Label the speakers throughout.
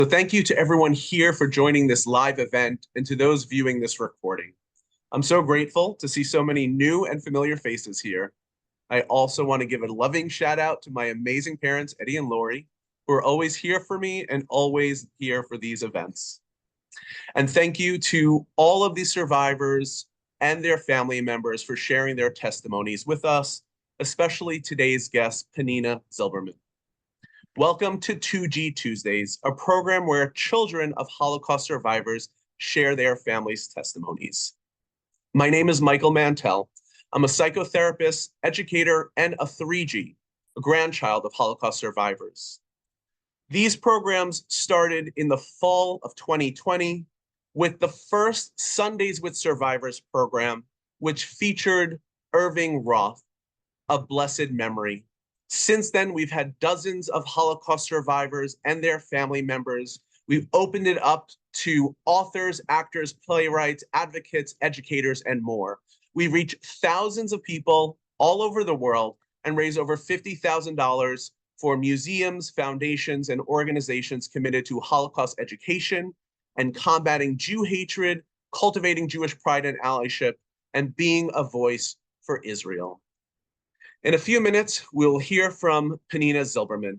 Speaker 1: So thank you to everyone here for joining this live event and to those viewing this recording. I'm so grateful to see so many new and familiar faces here. I also want to give a loving shout out to my amazing parents, Eddie and Lori, who are always here for me and always here for these events. And thank you to all of the survivors and their family members for sharing their testimonies with us, especially today's guest, Peninah Zilberman. Welcome to 2G Tuesdays, a program where children of Holocaust survivors share their families' testimonies. My name is Michael Mantell. I'm a psychotherapist, educator, and a 3G, a grandchild of Holocaust survivors. These programs started in the fall of 2020 with the first Sundays with Survivors program, which featured Irving Roth, of blessed memory. Since then, we've had dozens of Holocaust survivors and their family members. We've opened it up to authors, actors, playwrights, advocates, educators, and more. We reach thousands of people all over the world and raise over $50,000 for museums, foundations, and organizations committed to Holocaust education and combating Jew hatred, cultivating Jewish pride and allyship, and being a voice for Israel. In a few minutes, we'll hear from Peninah Zilberman.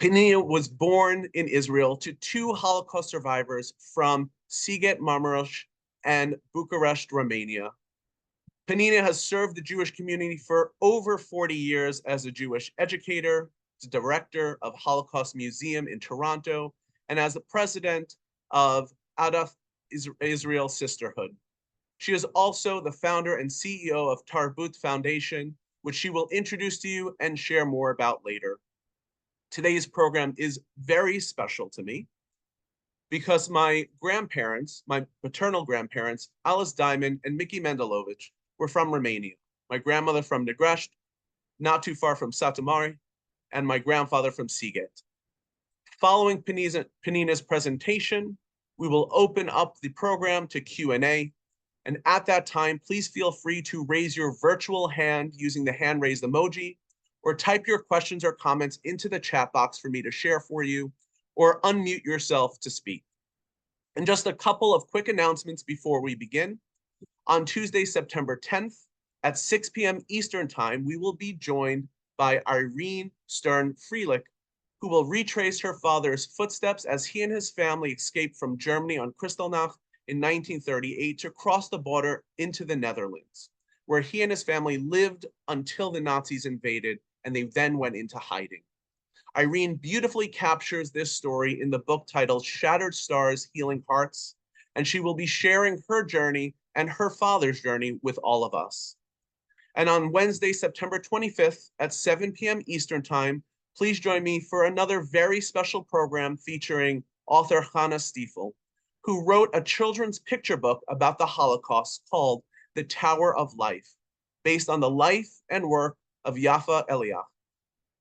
Speaker 1: Peninah was born in Israel to two Holocaust survivors from Sighet Marmaros and Bucharest, Romania. Peninah has served the Jewish community for over 40 years as a Jewish educator, as director of Holocaust Museum in Toronto, and as the president of Adath Israel Sisterhood. She is also the founder and CEO of Tarbut Foundation, which she will introduce to you and share more about later. Today's program is very special to me because my grandparents, my paternal grandparents, Alice Diamond and Mickey Mendelovich, were from Romania. My grandmother from Negrești, not too far from Satu and my grandfather from Sighet. Following Peninah's presentation, we will open up the program to Q&A. And at that time, please feel free to raise your virtual hand using the hand raised emoji, or type your questions or comments into the chat box for me to share for you, or unmute yourself to speak. And just a couple of quick announcements before we begin. On Tuesday, September 10th at 6 p.m. Eastern Time, we will be joined by Irene Stern-Frelich, who will retrace her father's footsteps as he and his family escaped from Germany on Kristallnacht in 1938 to cross the border into the Netherlands, where he and his family lived until the Nazis invaded, and they then went into hiding. Irene beautifully captures this story in the book titled Shattered Stars, Healing Hearts, and she will be sharing her journey and her father's journey with all of us. And on Wednesday, September 25th at 7 p.m. Eastern Time, please join me for another very special program featuring author Hannah Stiefel, who wrote a children's picture book about the Holocaust called The Tower of Life, based on the life and work of Yafa Eliach,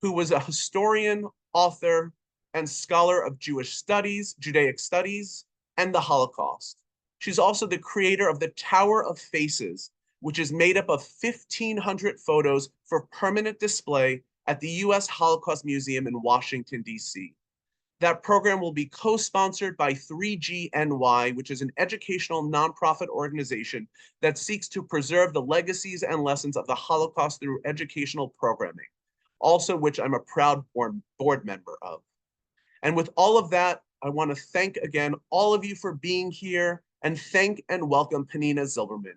Speaker 1: who was a historian, author, and scholar of Jewish studies, Judaic studies, and the Holocaust. She's also the creator of the Tower of Faces, which is made up of 1,500 photos for permanent display at the U.S. Holocaust Museum in Washington, D.C. That program will be co-sponsored by 3GNY, which is an educational nonprofit organization that seeks to preserve the legacies and lessons of the Holocaust through educational programming, also which I'm a proud board member of. And with all of that, I want to thank again all of you for being here and thank and welcome Peninah Zilberman.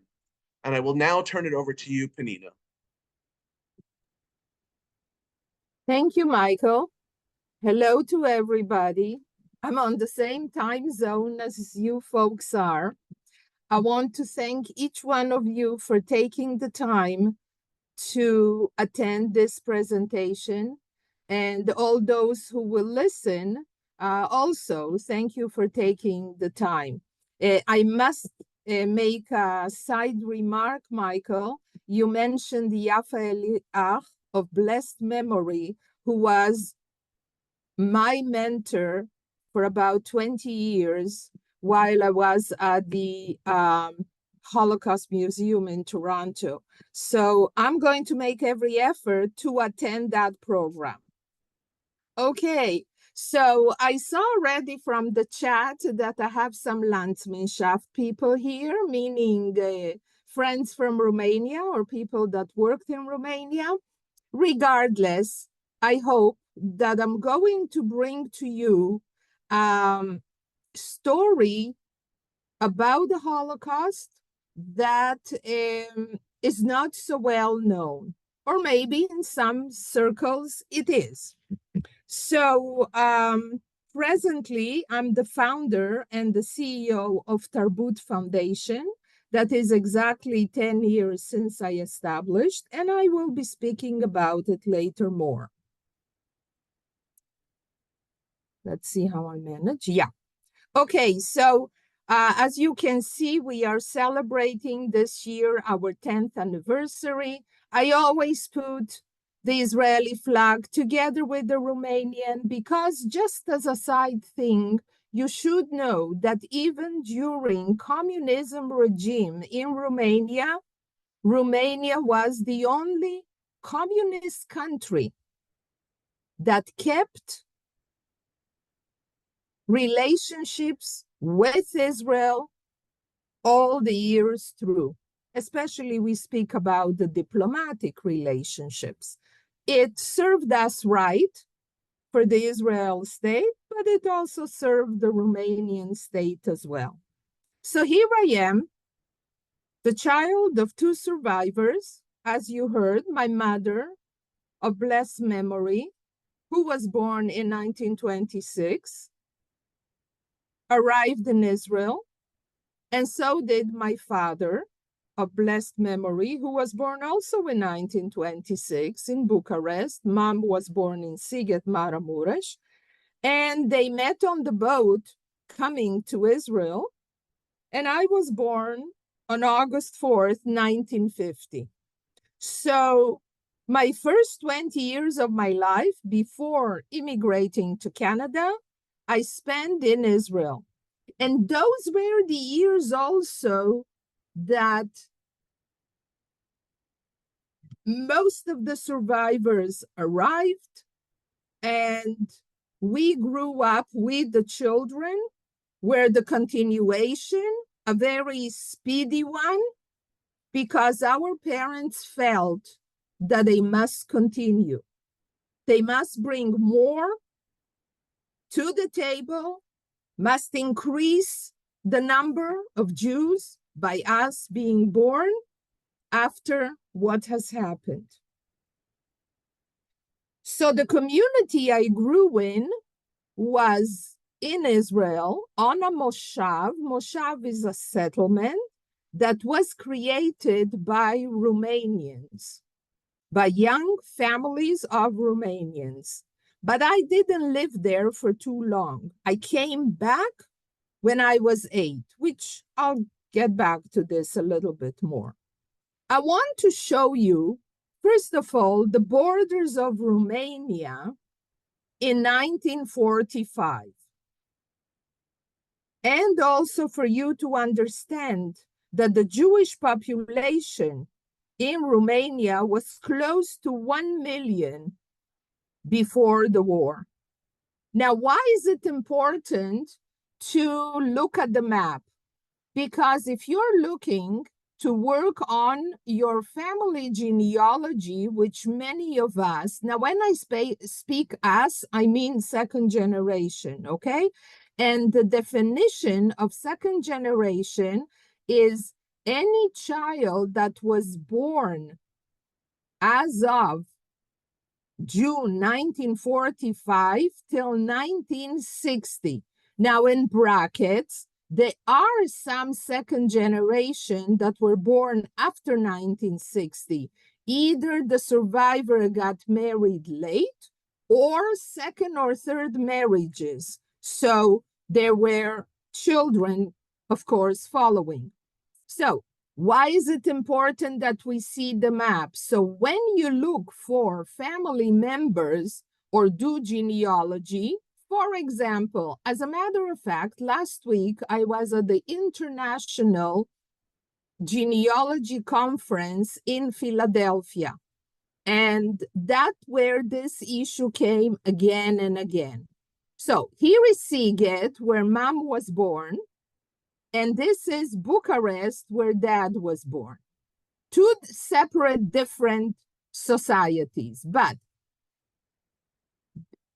Speaker 1: And I will now turn it over to you, Peninah.
Speaker 2: Thank you, Michael. Hello to everybody. I'm on the same time zone as you folks are. I want to thank each one of you for taking the time to attend this presentation, and all those who will listen, also thank you for taking the time. I must make a side remark, Michael. You mentioned Yafa Eliach of blessed memory, who was my mentor for about 20 years while I was at the Holocaust Museum in Toronto. So I'm going to make every effort to attend that program. Okay, So I saw already from the chat that I have some Landsmannschaft people here, meaning friends from Romania or people that worked in Romania. Regardless, I hope that I'm going to bring to you story about the Holocaust that is not so well known, or maybe in some circles it is. So presently, I'm the founder and the CEO of Tarbut Foundation. That is exactly 10 years since I established, and I will be speaking about it later more. Let's see how I manage. Yeah. Okay, so as you can see, we are celebrating this year our 10th anniversary. I always put the Israeli flag together with the Romanian because, just as a side thing, you should know that even during communism regime in Romania, Romania was the only communist country that kept relationships with Israel all the years through. Especially we speak about the diplomatic relationships. It served us right for the Israel state, but it also served the Romanian state as well. So here I am, the child of two survivors, as you heard, my mother of blessed memory, who was born in 1926, arrived in Israel, and so did my father of blessed memory, who was born also in 1926 in Bucharest. Mom was born in Siget, Maramuresh, and they met on the boat coming to Israel, and I was born on August 4th, 1950. So my first 20 years of my life before immigrating to Canada, I spent in Israel. And those were the years also that most of the survivors arrived, and we grew up with the children, where the continuation, a very speedy one, because our parents felt that they must continue. They must bring more to the table, must increase the number of Jews by us being born after what has happened. So the community I grew in was in Israel on a moshav. Moshav is a settlement that was created by Romanians, by young families of Romanians. But I didn't live there for too long. I came back when I was 8, which I'll get back to this a little bit more. I want to show you, first of all, the borders of Romania in 1945. And also for you to understand that the Jewish population in Romania was close to 1 million before the war. Now, why is it important to look at the map? Because if you're looking to work on your family genealogy, which many of us, now when I speak us, I mean second generation, okay? And the definition of second generation is any child that was born as of June 1945 till 1960. Now in brackets, there are some second generation that were born after 1960. Either the survivor got married late or second or third marriages. So there were children, of course, following. So why is it important that we see the map? So when you look for family members or do genealogy, for example, as a matter of fact, last week I was at the International Genealogy Conference in Philadelphia. And that's where this issue came again and again. So here is Sziget, where mom was born, and this is Bucharest, where dad was born. Two separate, different societies. But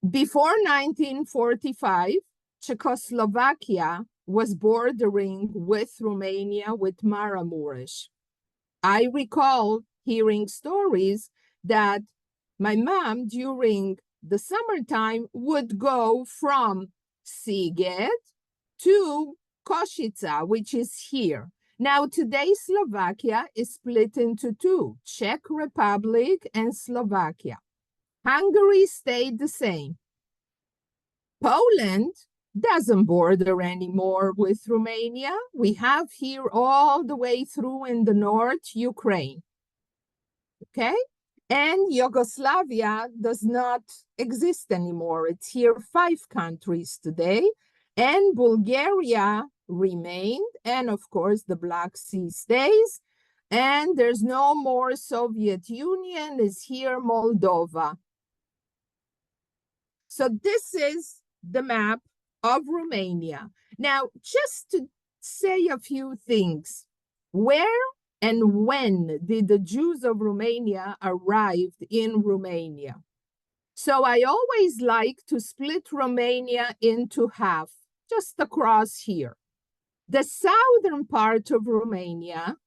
Speaker 2: before 1945, Czechoslovakia was bordering with Romania with Maramuresh. I recall hearing stories that my mom, during the summertime, would go from Sziget to Košice, which is here. Now, today, Slovakia is split into two, Czech Republic and Slovakia. Hungary stayed the same. Poland doesn't border anymore with Romania. We have here all the way through in the north, Ukraine. Okay? And Yugoslavia does not exist anymore. It's here 5 countries today. And Bulgaria remained. And of course, the Black Sea stays. And there's no more Soviet Union, is here Moldova. So this is the map of Romania. Now, just to say a few things, where and when did the Jews of Romania arrive in Romania? So I always like to split Romania into half, just across here. The southern part of Romania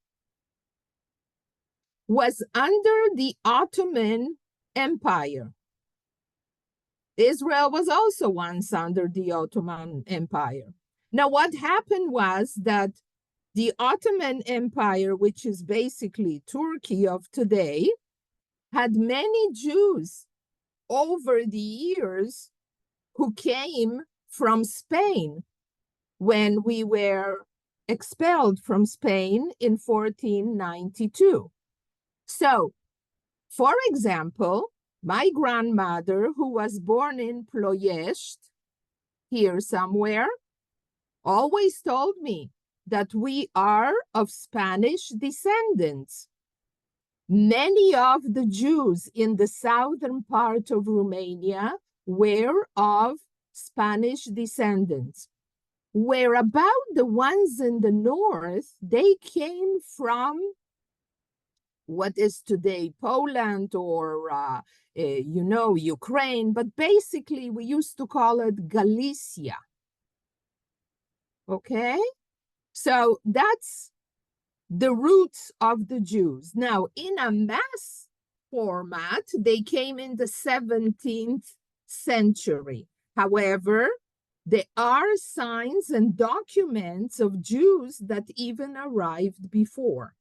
Speaker 2: was under the Ottoman Empire. Israel was also once under the Ottoman Empire. Now, what happened was that the Ottoman Empire, which is basically Turkey of today, had many Jews over the years who came from Spain when we were expelled from Spain in 1492. So, for example, my grandmother, who was born in Ploiești, here somewhere, always told me that we are of Spanish descendants. Many of the Jews in the southern part of Romania were of Spanish descendants. Where about the ones in the north, they came from what is today Poland or, Ukraine, but basically we used to call it Galicia. Okay? So that's the roots of the Jews. Now, in a mass format, they came in the 17th century. However, there are signs and documents of Jews that even arrived before.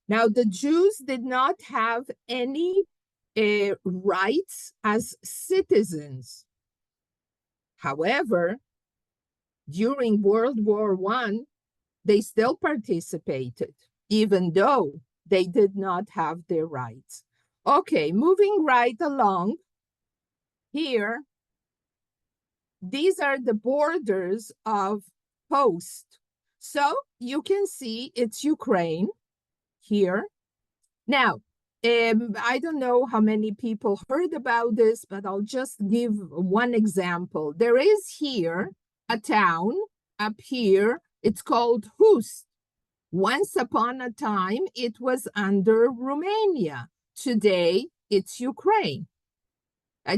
Speaker 2: Now, the Jews did not have any rights as citizens. However, during World War I, they still participated, even though they did not have their rights. Okay, moving right along here, these are the borders of post. So you can see it's Ukraine here. Now, I don't know how many people heard about this, but I'll just give one example. There is here a town up here. It's called Hust. Once upon a time, it was under Romania. Today, it's Ukraine.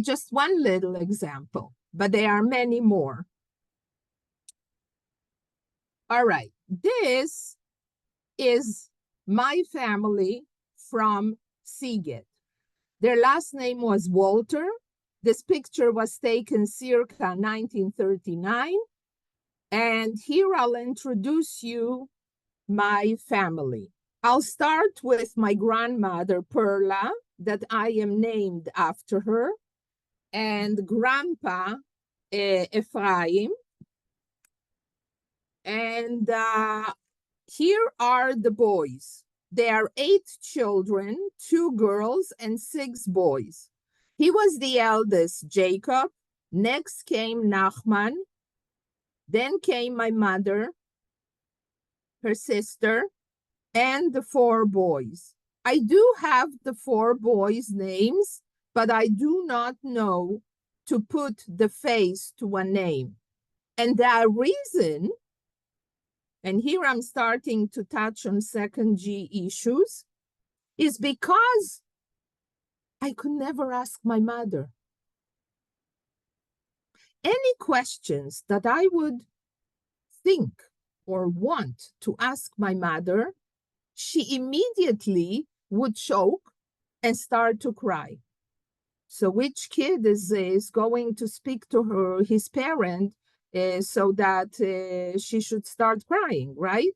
Speaker 2: Just one little example, but there are many more. All right, this is my family from Sziget. Their last name was Walter. This picture was taken circa 1939. And here I'll introduce you my family. I'll start with my grandmother, Perla, that I am named after her, and grandpa, Ephraim. And here are the boys. There are 8 children, 2 girls and 6 boys. He was the eldest, Jacob. Next came Nachman. Then came my mother, her sister, and the 4 boys. I do have the 4 boys' names, but I do not know to put the face to a name. And that reason, and here I'm starting to touch on second G issues, is because I could never ask my mother. Any questions that I would think or want to ask my mother, she immediately would choke and start to cry. So which kid is going to speak to his parent so that she should start crying, right?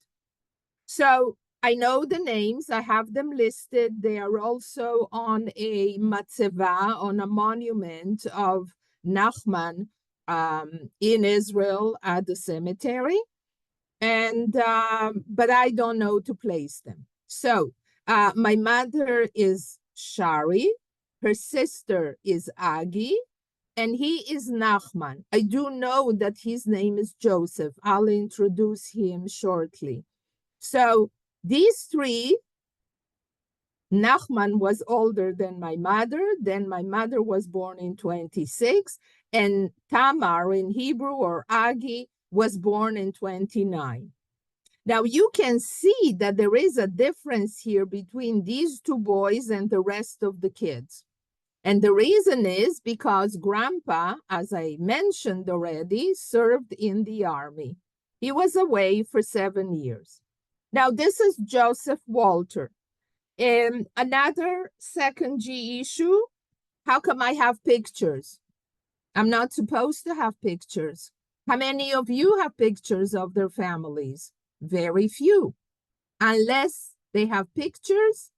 Speaker 2: So I know the names, I have them listed. They are also on a matzeva, on a monument of Nachman in Israel at the cemetery. And but I don't know to place them. So my mother is Shari, her sister is Agi, and he is Nachman. I do know that his name is Joseph. I'll introduce him shortly. So these three, Nachman was older than my mother. Then my mother was born in 26, and Tamar in Hebrew, or Agi, was born in 29. Now you can see that there is a difference here between these two boys and the rest of the kids. And the reason is because Grandpa, as I mentioned already, served in the army. He was away for 7 years. Now this is Joseph Walter. Another second G issue, how come I have pictures? I'm not supposed to have pictures. How many of you have pictures of their families? Very few. Unless they have pictures,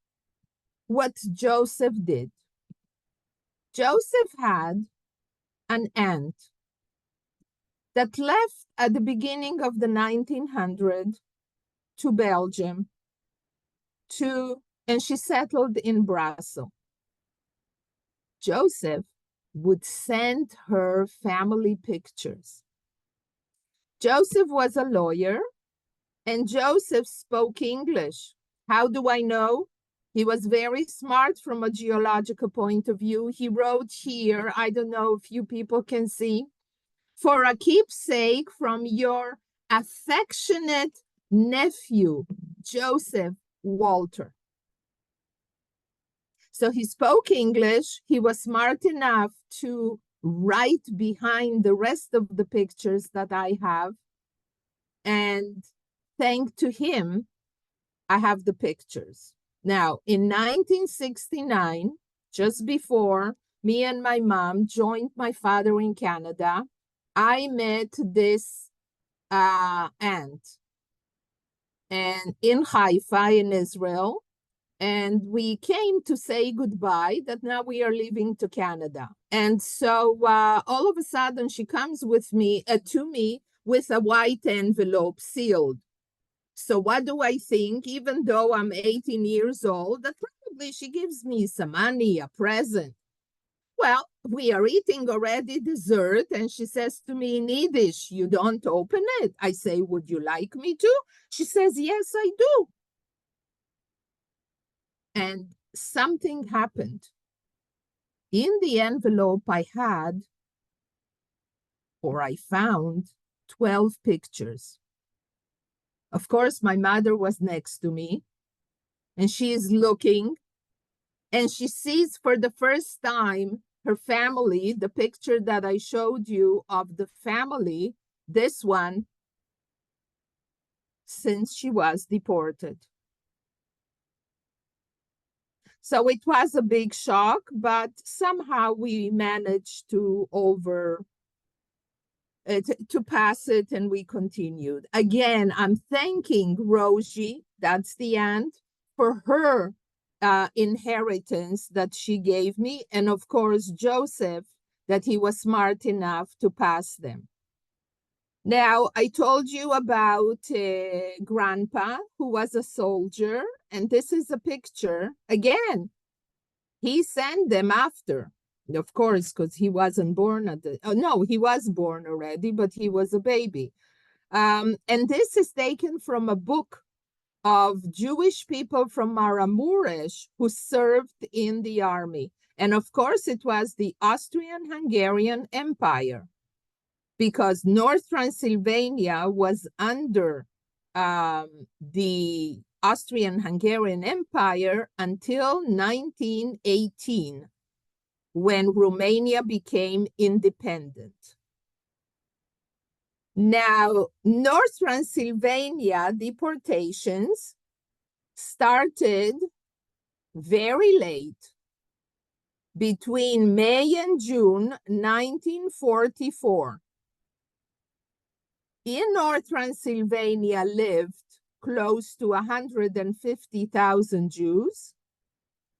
Speaker 2: what Joseph did. Joseph had an aunt that left at the beginning of the 1900s to Belgium, and she settled in Brussels. Joseph would send her family pictures. Joseph was a lawyer, and Joseph spoke English. How do I know? He was very smart from a geological point of view. He wrote here, I don't know if you people can see, for a keepsake from your affectionate nephew, Joseph Walter. So he spoke English. He was smart enough to write behind the rest of the pictures that I have. And thanks to him, I have the pictures. Now, in 1969, just before me and my mom joined my father in Canada, I met this aunt and in Haifa in Israel. And we came to say goodbye, that now we are leaving to Canada. And so all of a sudden she comes with me to me with a white envelope sealed. So what do I think? Even though I'm 18 years old, that probably she gives me some money, a present. Well, we are eating already dessert, and she says to me in Yiddish, "You don't open it." I say, "Would you like me to?" She says, "Yes, I do." And something happened. In the envelope I had, or I found, 12 pictures. Of course, my mother was next to me, and she is looking, and she sees for the first time her family, the picture that I showed you of the family, this one, since she was deported. So it was a big shock, but somehow we managed to pass it, and we continued. Again, I'm thanking Rosie, that's the aunt, for her inheritance that she gave me, and of course Joseph, that he was smart enough to pass them. Now, I told you about Grandpa, who was a soldier, and this is a picture. Again, he sent them after, of course, because he wasn't born at the, no, he was born already, but he was a baby. And this is taken from a book of Jewish people from Maramuresh who served in the army. And of course, it was the Austrian-Hungarian Empire, because North Transylvania was under the Austrian-Hungarian Empire until 1918, when Romania became independent. Now, North Transylvania deportations started very late, between May and June 1944. In North Transylvania lived close to 150,000 Jews,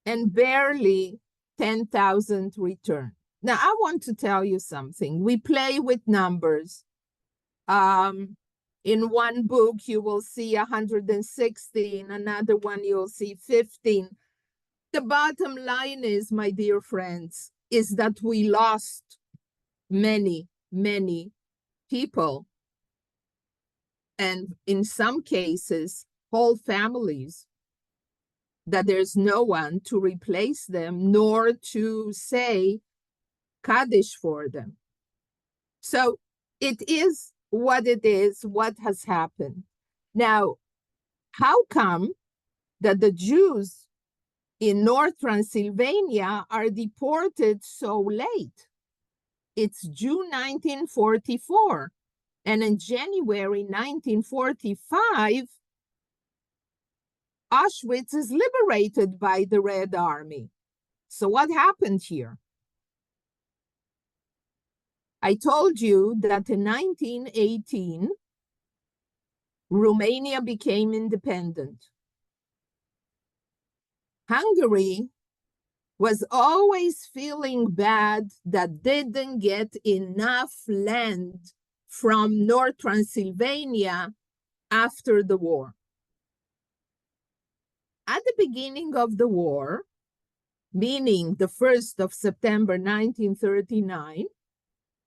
Speaker 2: and barely 10,000 returned. Now, I want to tell you something. We play with numbers. In one book, you will see 160, in another one, you'll see 15. The bottom line is, my dear friends, is that we lost many, many people. And in some cases, whole families, that there's no one to replace them, nor to say Kaddish for them. So it is what it is, what has happened. Now, how come that the Jews in North Transylvania are deported so late? It's June 1944. And in January 1945, Auschwitz is liberated by the Red Army. So what happened here? I told you that in 1918, Romania became independent. Hungary was always feeling bad that didn't get enough land from North Transylvania after the war. At the beginning of the war, meaning the 1st of September 1939,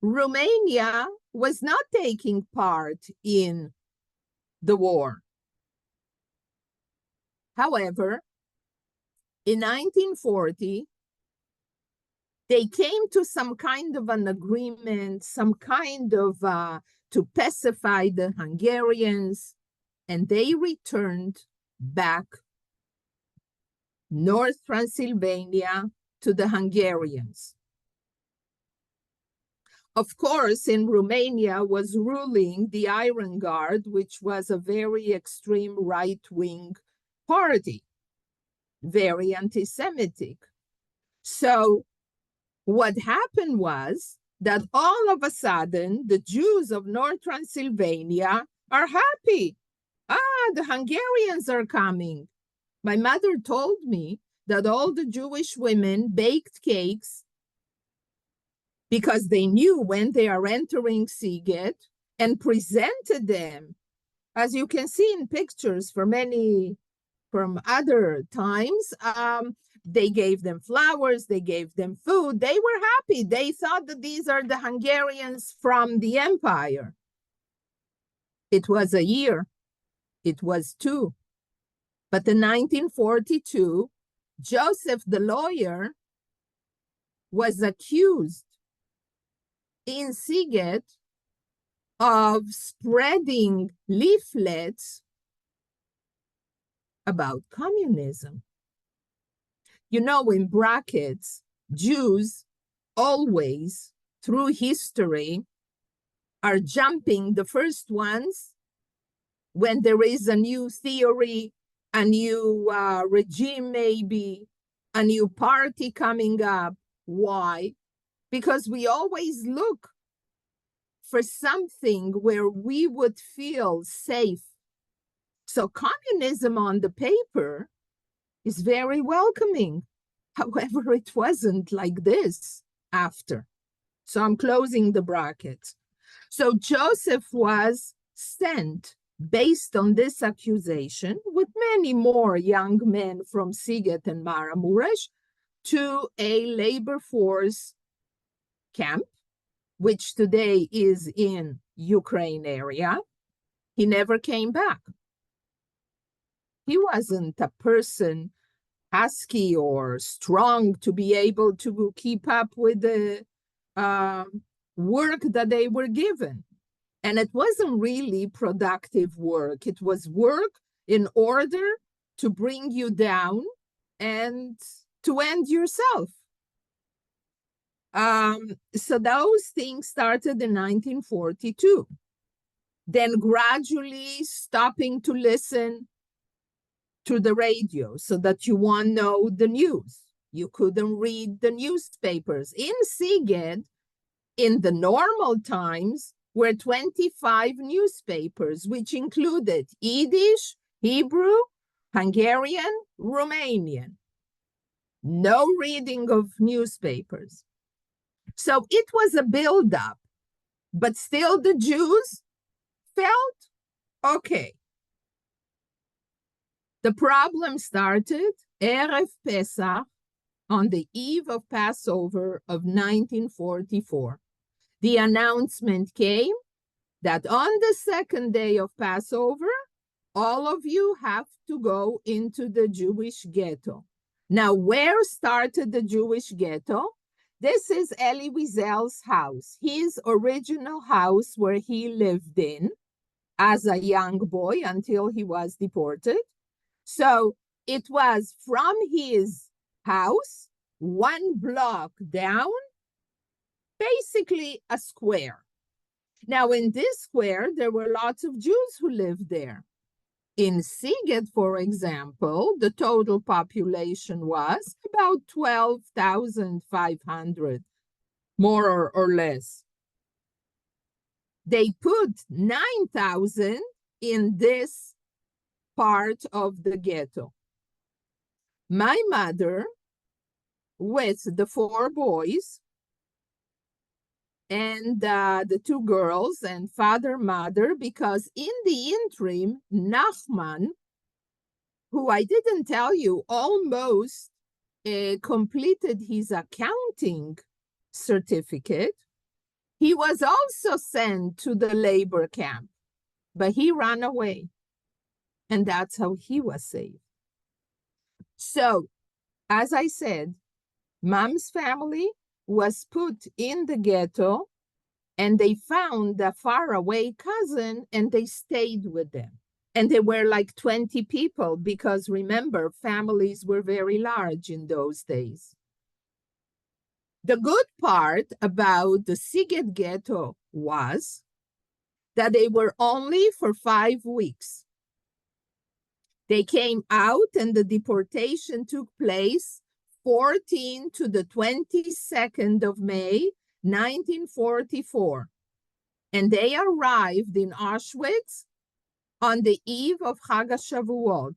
Speaker 2: Romania was not taking part in the war. However, in 1940, they came to some kind of an agreement, some kind of to pacify the Hungarians, and they returned back North Transylvania to the Hungarians. Of course, in Romania was ruling the Iron Guard, which was a very extreme right-wing party, very anti-Semitic. So what happened was that all of a sudden, the Jews of North Transylvania are happy. The Hungarians are coming. My mother told me that all the Jewish women baked cakes because they knew when they are entering Sziget, and presented them. As you can see in pictures from other times, they gave them flowers, they gave them food. They were happy. They thought that these are the Hungarians from the empire. It was a year. It was two. But in 1942, Joseph the lawyer was accused in Sziget of spreading leaflets about communism. You know, in brackets, Jews always, through history, are jumping the first ones when there is a new theory, a new regime maybe, a new party coming up. Why? Because we always look for something where we would feel safe. So communism on the paper is very welcoming. However, it wasn't like this after. So I'm closing the brackets. So Joseph was sent, based on this accusation, with many more young men from Sziget and Maramuresh, to a labor force camp, which today is in Ukraine area. He never came back. He wasn't a person husky or strong to be able to keep up with the work that they were given. And it wasn't really productive work. It was work in order to bring you down and to end yourself. So those things started in 1942. Then gradually stopping to listen to the radio so that you won't know the news. You couldn't read the newspapers. In Szeged, in the normal times, were 25 newspapers, which included Yiddish, Hebrew, Hungarian, Romanian. No reading of newspapers. So it was a buildup, but still the Jews felt okay. The problem started Erev Pesach, on the eve of Passover of 1944. The announcement came that on the second day of Passover, all of you have to go into the Jewish ghetto. Now, where started the Jewish ghetto? This is Elie Wiesel's house, his original house where he lived in as a young boy until he was deported. So it was from his house, 1 block down, basically a square. Now, in this square, there were lots of Jews who lived there. In Szeged, for example, the total population was about 12,500, more or less. They put 9,000 in this part of the ghetto. My mother, with the 4 boys, and the 2 girls and father, mother, because in the interim, Nachman, who I didn't tell you, almost completed his accounting certificate. He was also sent to the labor camp, but he ran away. And that's how he was saved. So, as I said, Mom's family was put in the ghetto, and they found a faraway cousin, and they stayed with them. And they were like 20 people, because remember, families were very large in those days. The good part about the Szeged ghetto was that they were only for 5 weeks. They came out, and the deportation took place 14 to the 22nd of May, 1944. And they arrived in Auschwitz on the eve of Chag HaShavuot.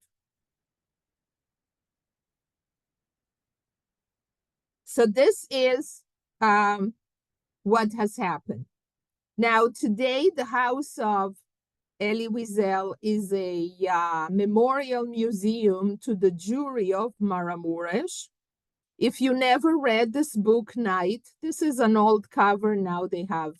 Speaker 2: So this is what has happened. Now, today, the house of Elie Wiesel is a memorial museum to the Jewry of Maramuresh. If you never read this book, Night, this is an old cover. Now they have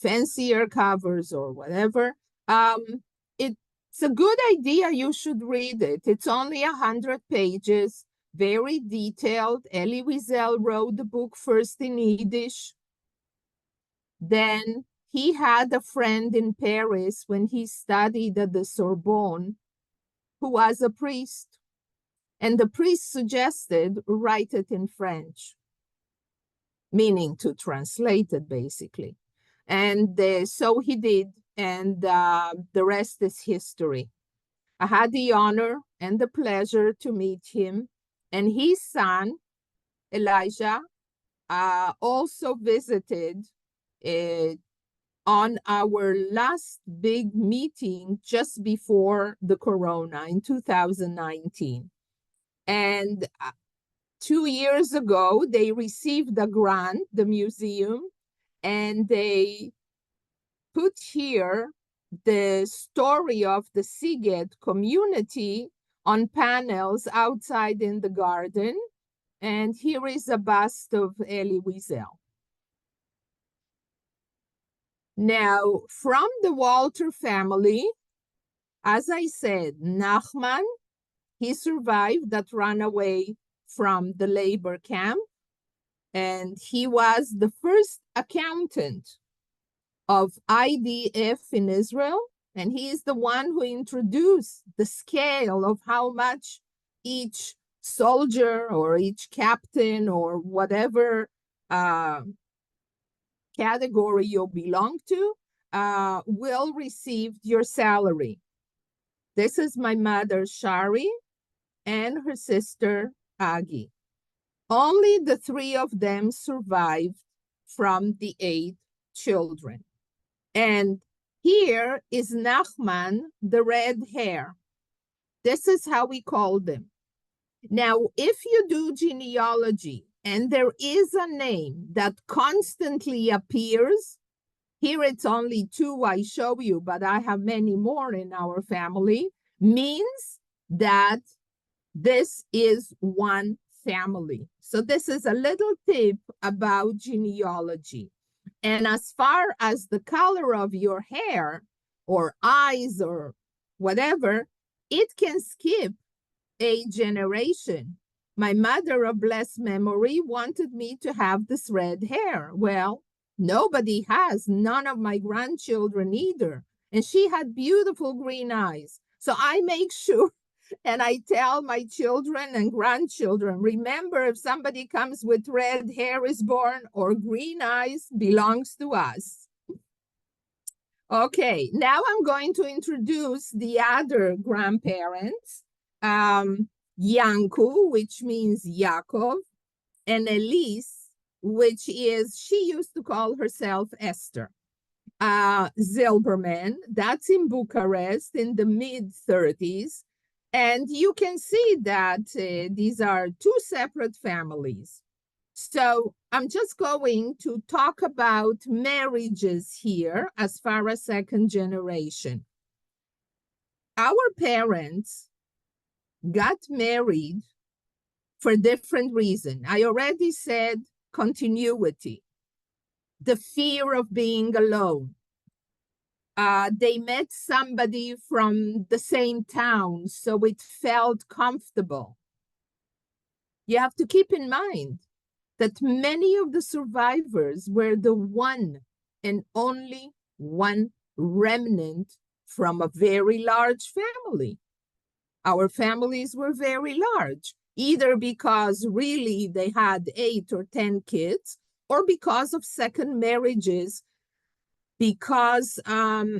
Speaker 2: fancier covers or whatever. It's a good idea. You should read it. It's only 100 pages, very detailed. Elie Wiesel wrote the book first in Yiddish. Then he had a friend in Paris when he studied at the Sorbonne who was a priest. And the priest suggested write it in French, meaning to translate it, basically. And so he did, and the rest is history. I had the honor and the pleasure to meet him, and his son, Elijah, also visited on our last big meeting just before the corona in 2019. And 2 years ago, they received a grant, the museum, and they put here the story of the Szeged community on panels outside in the garden. And here is a bust of Elie Wiesel. Now, from the Walter family, as I said, Nachman, He survived that runaway from the labor camp, and he was the first accountant of IDF in Israel, and he is the one who introduced the scale of how much each soldier or each captain or whatever category you belong to will receive your salary. This is my mother, Shari, and her sister, Agi. Only the three of them survived from the 8 children. And here is Nachman, the red hair. This is how we call them. Now, if you do genealogy and there is a name that constantly appears, here it's only 2 I show you, but I have many more in our family, means that this is one family. So this is a little tip about genealogy. And as far as the color of your hair or eyes or whatever, it can skip a generation. My mother of blessed memory wanted me to have this red hair. Well, nobody has, none of my grandchildren either. And she had beautiful green eyes. So I make sure and I tell my children and grandchildren, remember, if somebody comes with red hair is born or green eyes, belongs to us. Okay, now I'm going to introduce the other grandparents. Yanku, which means Yaakov, and Elise, which is, she used to call herself Esther. Zilberman, that's in Bucharest in the mid-30s. And you can see that these are 2 separate families. So I'm just going to talk about marriages here as far as second generation. Our parents got married for different reasons. I already said continuity, the fear of being alone. They met somebody from the same town, so it felt comfortable. You have to keep in mind that many of the survivors were the one and only one remnant from a very large family. Our families were very large, either because really they had 8 or 10 kids, or because of second marriages, because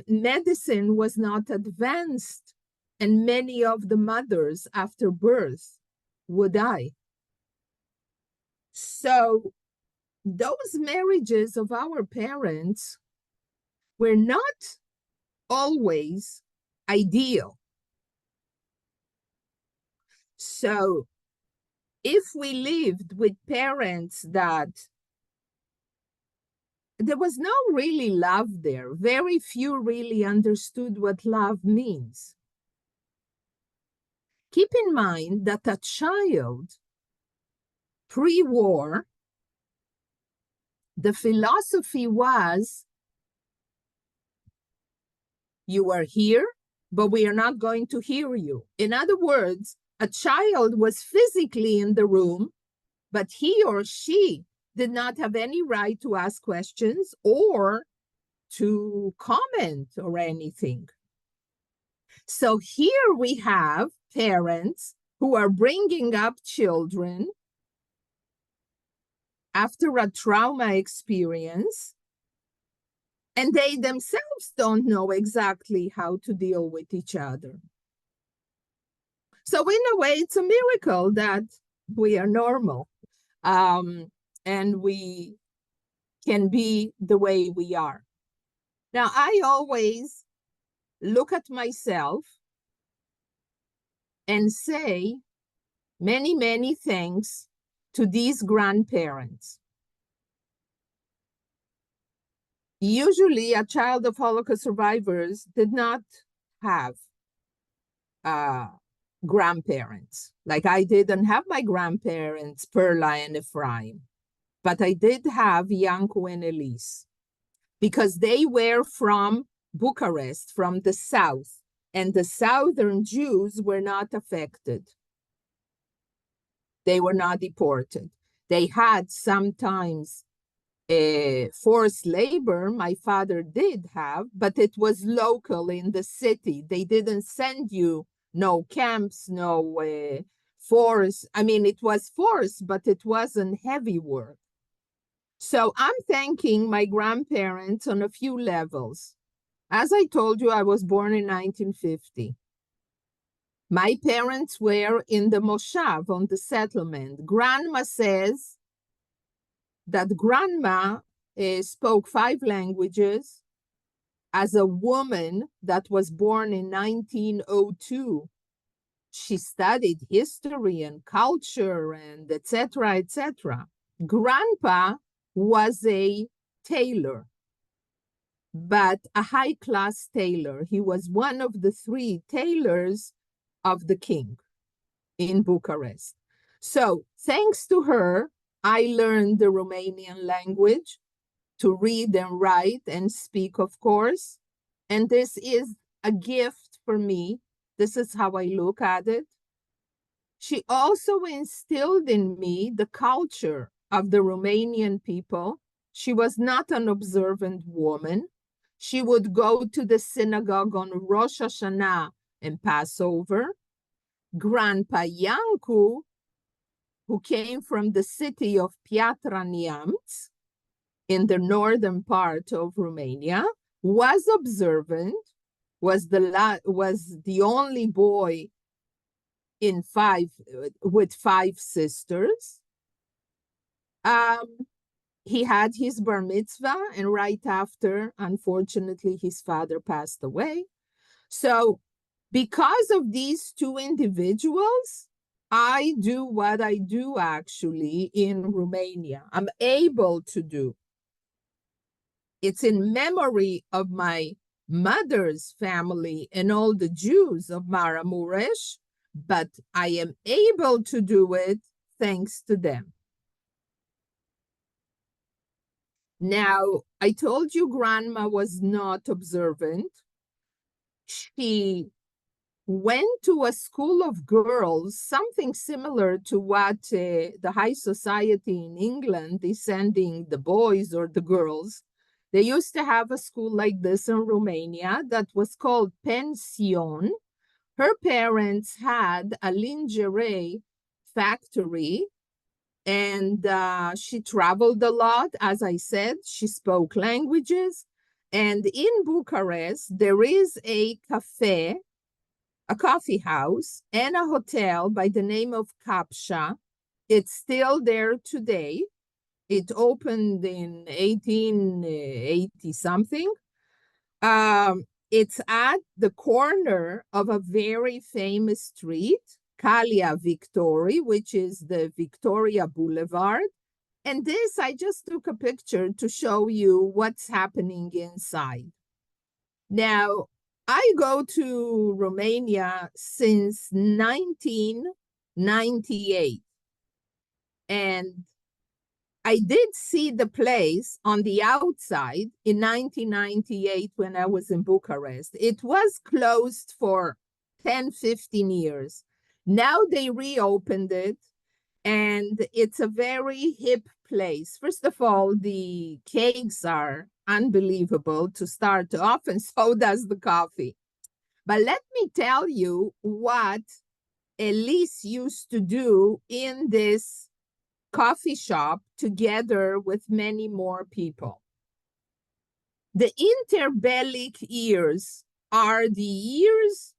Speaker 2: medicine was not advanced and many of the mothers after birth would die. So those marriages of our parents were not always ideal. So if we lived with parents that there was no really love there, very few really understood what love means. Keep in mind that a child pre-war, the philosophy was, you are here, but we are not going to hear you. In other words, a child was physically in the room, but he or she did not have any right to ask questions or to comment or anything. So here we have parents who are bringing up children after a trauma experience, and they themselves don't know exactly how to deal with each other. So in a way, it's a miracle that we are normal. And we can be the way we are. Now, I always look at myself and say many, many thanks to these grandparents. Usually, a child of Holocaust survivors did not have grandparents. Like I didn't have my grandparents, Perla and Ephraim. But I did have Yanku and Elise because they were from Bucharest, from the south. and the southern Jews were not affected. They were not deported. They had sometimes forced labor, my father did have, but it was local in the city. They didn't send you no camps, no force. I mean, it was force, but it wasn't heavy work. So I'm thanking my grandparents on a few levels. As I told you, I was born in 1950. My parents were in the Moshav, on the settlement. Grandma says that grandma spoke 5 languages. As a woman that was born in 1902, she studied history and culture and etc., etc. Grandpa was a tailor, but a high-class tailor. He was one of the 3 tailors of the king in Bucharest. So thanks to her, I learned the Romanian language to read and write and speak, of course. And this is a gift for me. This is how I look at it. She also instilled in me the culture of the Romanian people. She was not an observant woman. She would go to the synagogue on Rosh Hashanah and Passover. Grandpa Iancu, who came from the city of Piatra Neamț in the northern part of Romania, was observant, was the only boy in with 5 sisters. He had his bar mitzvah, and right after, unfortunately, his father passed away. So because of these 2 individuals, I do what I do actually in Romania. I'm able to do. It's in memory of my mother's family and all the Jews of Maramuresh, but I am able to do it thanks to them. Now, I told you grandma was not observant. She went to a school of girls, something similar to what the high society in England is sending the boys or the girls. They used to have a school like this in Romania that was called Pension. Her parents had a lingerie factory, and she traveled a lot. As I said, she spoke languages. And in Bucharest, there is a cafe, a coffee house, and a hotel by the name of Capsha. It's still there today. It opened in 1880 something. It's at the corner of a very famous street, Calia Victorii, which is the Victoria Boulevard. And this, I just took a picture to show you what's happening inside. Now, I go to Romania since 1998. And I did see the place on the outside in 1998 when I was in Bucharest. It was closed for 10, 15 years. Now they reopened it, and it's a very hip place. First of all, the cakes are unbelievable to start off, and so does the coffee. But let me tell you what Elise used to do in this coffee shop together with many more people. The interbellic years are the years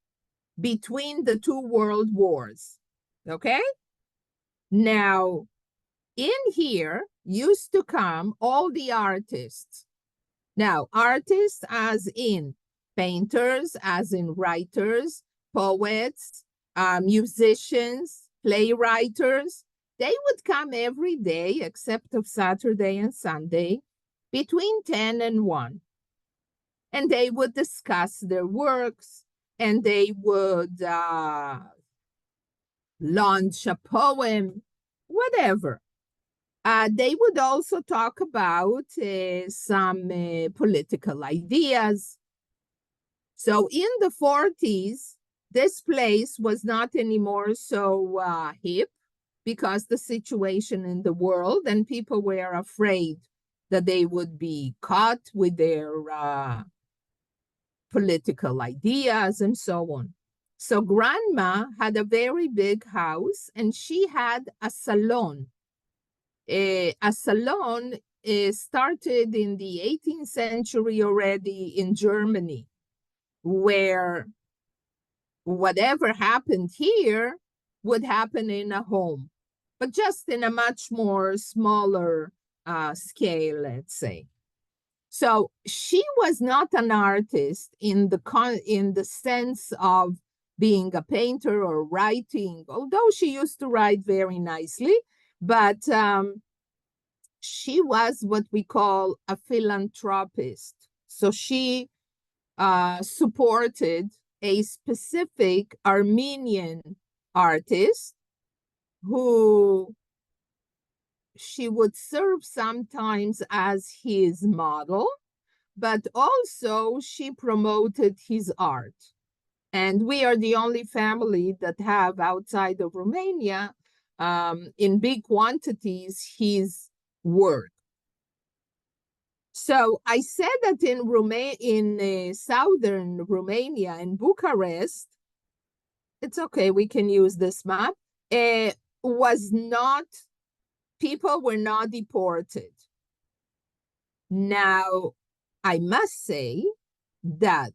Speaker 2: between the 2 world wars, okay? Now, in here used to come all the artists. Now, artists as in painters, as in writers, poets, musicians, playwriters. They would come every day except of Saturday and Sunday between 10 and 1. And they would discuss their works, and they would launch a poem, whatever. They would also talk about some political ideas. So in the 40s, this place was not anymore so hip because the situation in the world, and people were afraid that they would be caught with their political ideas and so on. So grandma had a very big house and she had a salon. A salon started in the 18th century already in Germany, where whatever happened here would happen in a home, but just in a much more smaller scale, let's say. So she was not an artist in the sense of being a painter or writing, although she used to write very nicely, but she was what we call a philanthropist. So she supported a specific Armenian artist who she would serve sometimes as his model, but also she promoted his art. And we are the only family that have outside of Romania in big quantities his work. So I said that in southern Romania, in Bucharest, it's okay, we can use this map, was not, people were not deported. Now, I must say that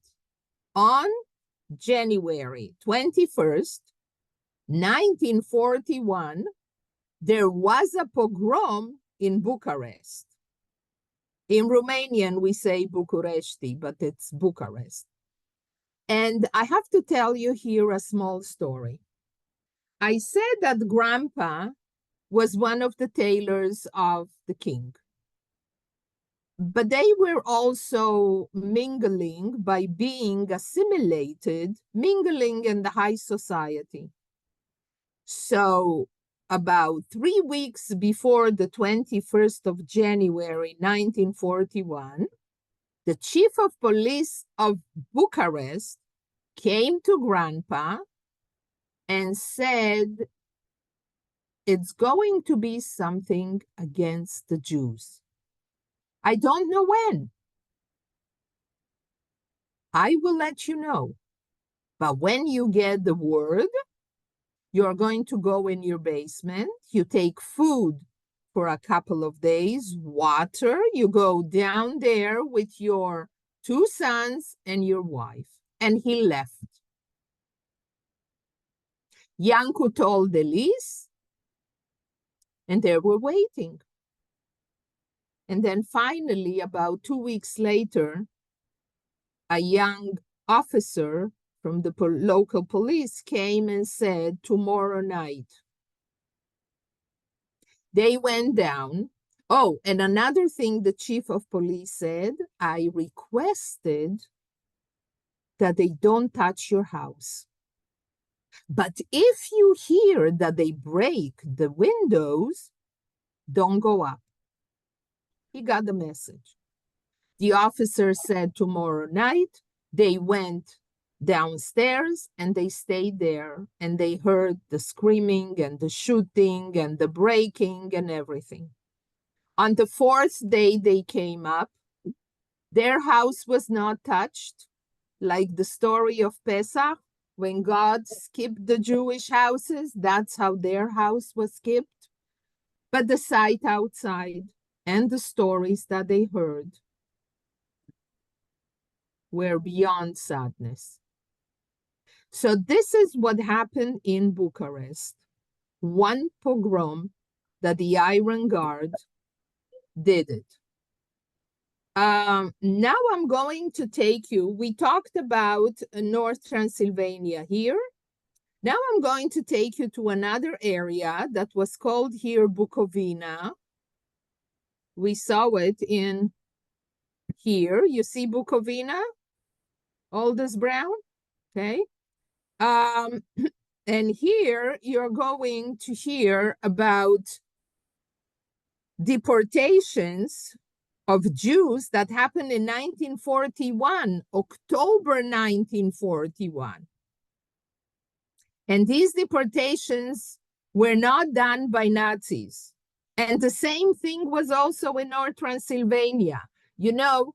Speaker 2: on January 21st, 1941, there was a pogrom in Bucharest. In Romanian, we say București, but it's Bucharest. And I have to tell you here a small story. I said that Grandpa was one of the tailors of the king. But they were also mingling by being assimilated, mingling in the high society. So about 3 weeks before the 21st of January, 1941, the chief of police of Bucharest came to Grandpa and said, it's going to be something against the Jews. I don't know when. I will let you know. But when you get the word, you're going to go in your basement, you take food for a couple of days, water, you go down there with your 2 sons and your wife. And he left. Yanku told Elise, and they were waiting. And then finally, about 2 weeks later, a young officer from the local police came and said, tomorrow night. They went down. Oh, and another thing the chief of police said, I requested that they don't touch your house. But if you hear that they break the windows, don't go up. He got the message. The officer said tomorrow night. They went downstairs and they stayed there and they heard the screaming and the shooting and the breaking and everything. On the 4th day they came up. Their house was not touched, like the story of Pesach, when God skipped the Jewish houses. That's how their house was skipped. But the sight outside and the stories that they heard were beyond sadness. So this is what happened in Bucharest. One pogrom that the Iron Guard did it. Now I'm going to take you, we talked about North Transylvania here. Now I'm going to take you to another area that was called here Bukovina. We saw it in here. You see Bukovina? All this brown, okay? And here you're going to hear about deportations of Jews that happened in 1941, October 1941. And these deportations were not done by Nazis. And the same thing was also in North Transylvania. You know,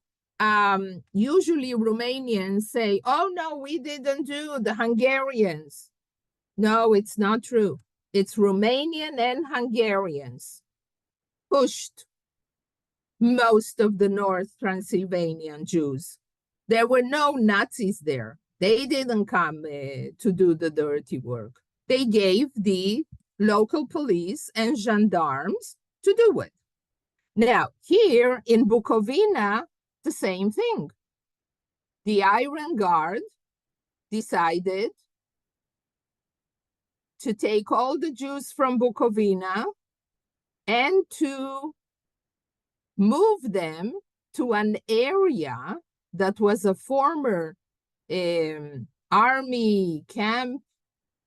Speaker 2: usually Romanians say, oh, no, we didn't do the Hungarians. No, it's not true. It's Romanian and Hungarians pushed most of the North Transylvanian Jews. There were no Nazis there. They didn't come to do the dirty work. They gave the local police and gendarmes to do it. Now, here in Bukovina, the same thing. The Iron Guard decided to take all the Jews from Bukovina and to move them to an area that was a former army camp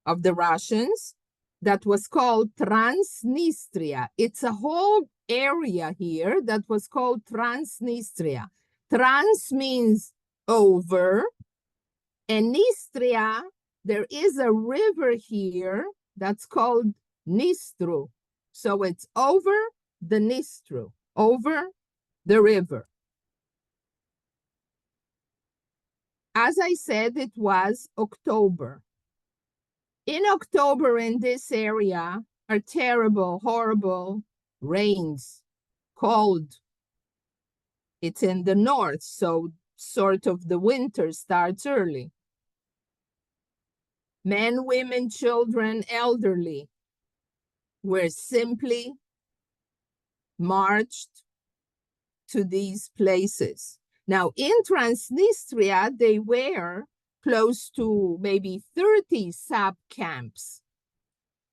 Speaker 2: of the Russians that was called Transnistria. It's a whole area here that was called Transnistria. Trans means over, and Nistria, there is a river here that's called Nistru. So it's over the Nistru, over the river. As I said, it was October. In October in this area are terrible, horrible rains, cold. It's in the north, so sort of the winter starts early. Men, women, children, elderly were simply marched to these places. Now, in Transnistria, they were close to maybe 30 sub camps,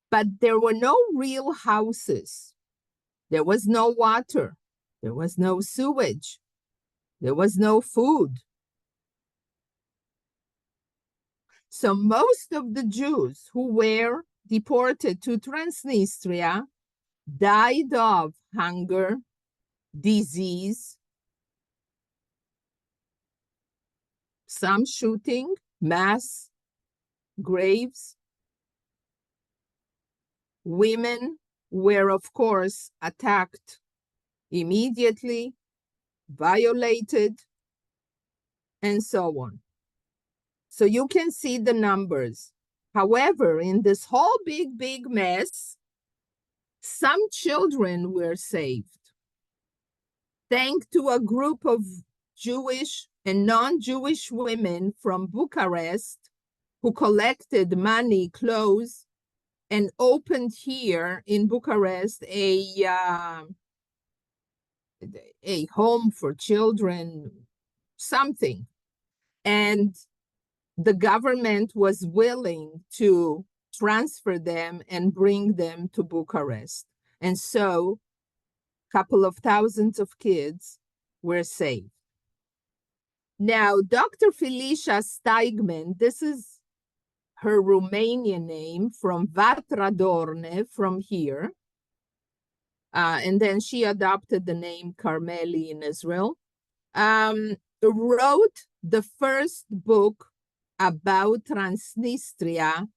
Speaker 2: but there were no real houses. There was no water. There was no sewage. There was no food. So most of the Jews who were deported to Transnistria died of hunger, disease, some shooting, mass graves. Women were, of course, attacked immediately, violated, and so on. So you can see the numbers. However, in this whole big mess, some children were saved. Thanks to a group of Jewish and non-Jewish women from Bucharest who collected money, clothes, and opened here in Bucharest a home for children, something. And the government was willing to transfer them and bring them to Bucharest. And so a couple of thousands of kids were saved. Now, Dr. Felicia Steigman, this is her Romanian name, from Vatra Dorne, from here. And then she adopted the name Carmeli in Israel, wrote the first book about Transnistria,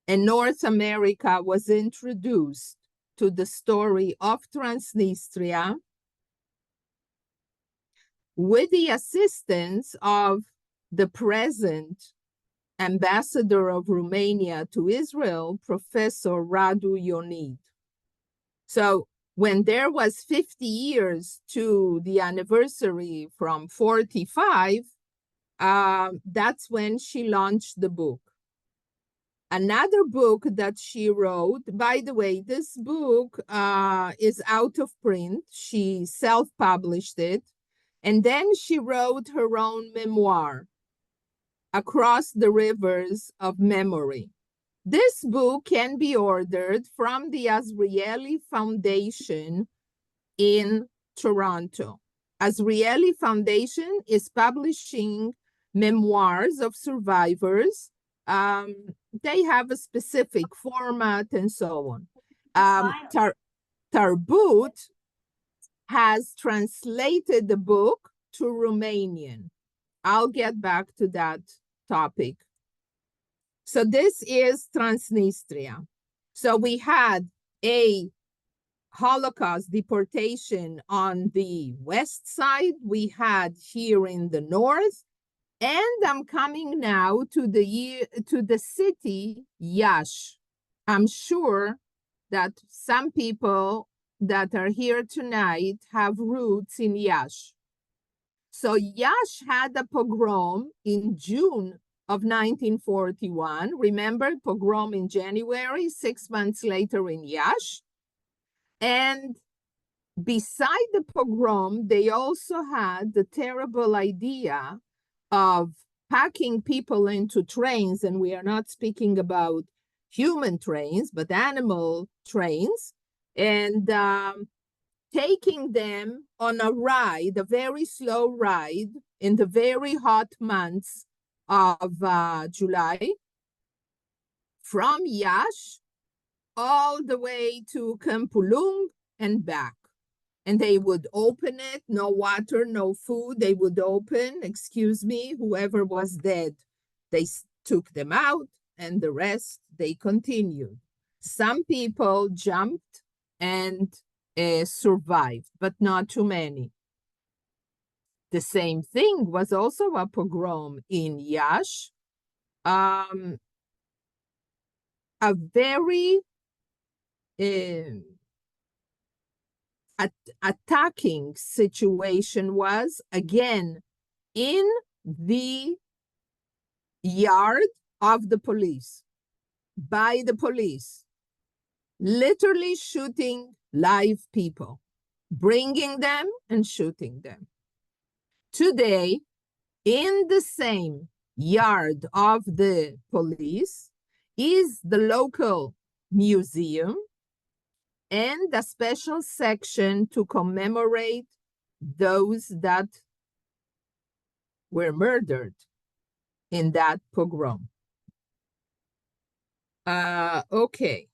Speaker 2: and North America was introduced to the story of Transnistria with the assistance of the present ambassador of Romania to Israel, Professor Radu Ionid. So when there was 50 years to the anniversary from 45, that's when she launched the book. Another book that she wrote, by the way, this book is out of print. She self-published it. And then she wrote her own memoir, Across the Rivers of Memory. This book can be ordered from the Azrieli Foundation in Toronto. Azrieli Foundation is publishing memoirs of survivors. They have a specific format and so on. Tarbut has translated the book to Romanian. I'll get back to that topic. So this is Transnistria. So we had a Holocaust deportation on the west side. We had here in the north. And I'm coming now to the city Iași. I'm sure that some people that are here tonight have roots in Iași. So Iași had a pogrom in June of 1941. Remember, pogrom in January, 6 months later in Iași. And beside the pogrom, they also had the terrible idea of packing people into trains, and we are not speaking about human trains, but animal trains, and taking them on a ride, a very slow ride, in the very hot months of July, from Iași all the way to Câmpulung and back. And they would open it, no water, no food. They would open, excuse me, whoever was dead. They took them out, and the rest, they continued. Some people jumped and survived, but not too many. The same thing was also a pogrom in Iași. A very attacking situation was, again, in the yard of the police, by the police, literally shooting live people, bringing them and shooting them. Today, in the same yard of the police is the local museum and a special section to commemorate those that were murdered in that pogrom. Okay.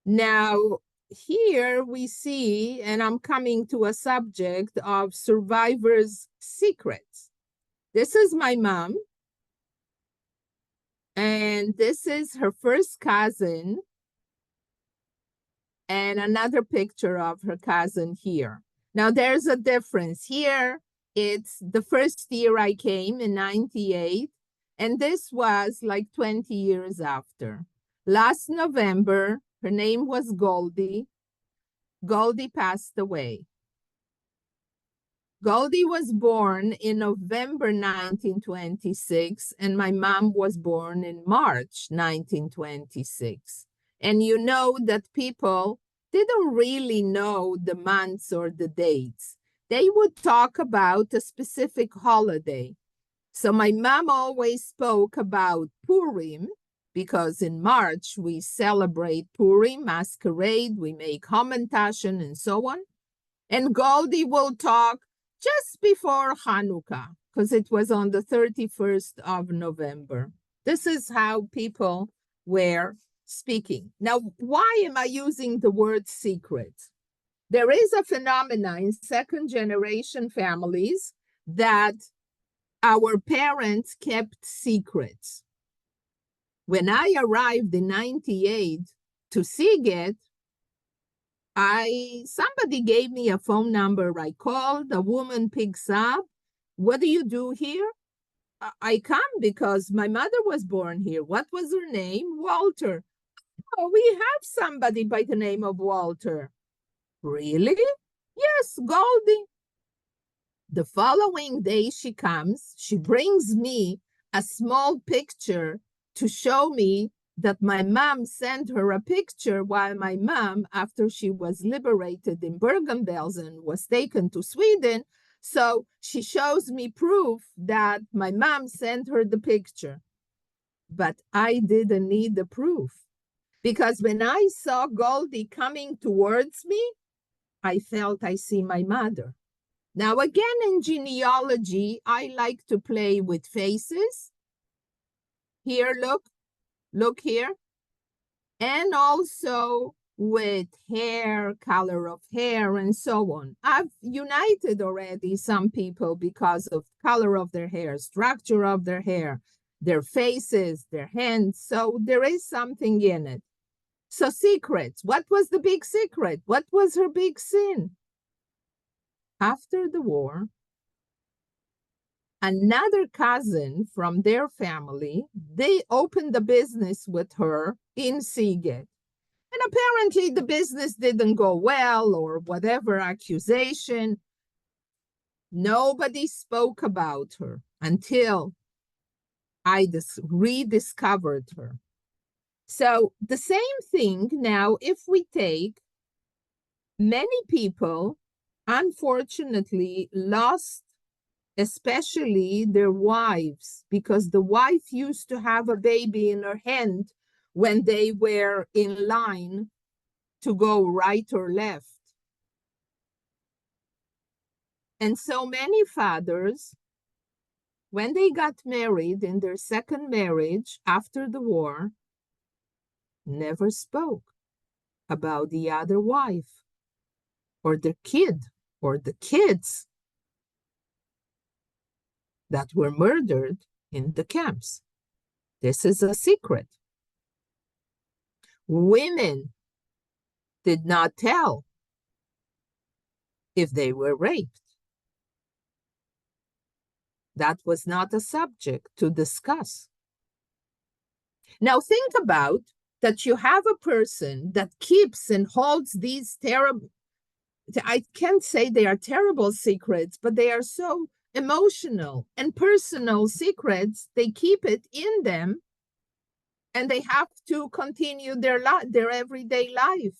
Speaker 2: Now, here we see, and I'm coming to a subject of survivors' secrets. This is my mom, and this is her first cousin, and another picture of her cousin here. Now, there's a difference. Here, it's the first year I came in 98, and this was like 20 years after. Last November, her name was Goldie. Goldie passed away. Goldie was born in November 1926, and my mom was born in March 1926. And you know that people didn't really know the months or the dates. They would talk about a specific holiday. So my mom always spoke about Purim, because in March we celebrate Purim, masquerade, we make Hamantashen and so on. And Goldie will talk just before Hanukkah, because it was on the 31st of November. This is how people were speaking. Now, why am I using the word secret? There is a phenomenon in second generation families that our parents kept secrets. When I arrived in 98 to Seagate, somebody gave me a phone number. I called, a woman picks up. What do you do here? I come because my mother was born here. What was her name? Walter. Oh, we have somebody by the name of Walter. Really? Yes, Goldie. The following day she comes, she brings me a small picture to show me that my mom sent her a picture while my mom, after she was liberated in Bergen-Belsen, was taken to Sweden. So she shows me proof that my mom sent her the picture. But I didn't need the proof, because when I saw Goldie coming towards me, I felt I see my mother. Now, again, in genealogy, I like to play with faces. Here, look here. And also with hair, color of hair, and so on. I've united already some people because of color of their hair, structure of their hair, their faces, their hands. So there is something in it. So secrets. What was the big secret? What was her big sin? After the war, another cousin from their family, they opened a business with her in Seagate. And apparently the business didn't go well or whatever accusation. Nobody spoke about her until I rediscovered her. So the same thing now, if we take many people, unfortunately, lost especially their wives, because the wife used to have a baby in her hand when they were in line to go right or left. And so many fathers, when they got married in their second marriage after the war, never spoke about the other wife or the kid or the kids that were murdered in the camps. This is a secret. Women did not tell if they were raped. That was not a subject to discuss. Now think about that you have a person that keeps and holds these terrible, I can't say they are terrible secrets, but they are so emotional and personal secrets. They keep it in them and they have to continue their everyday life.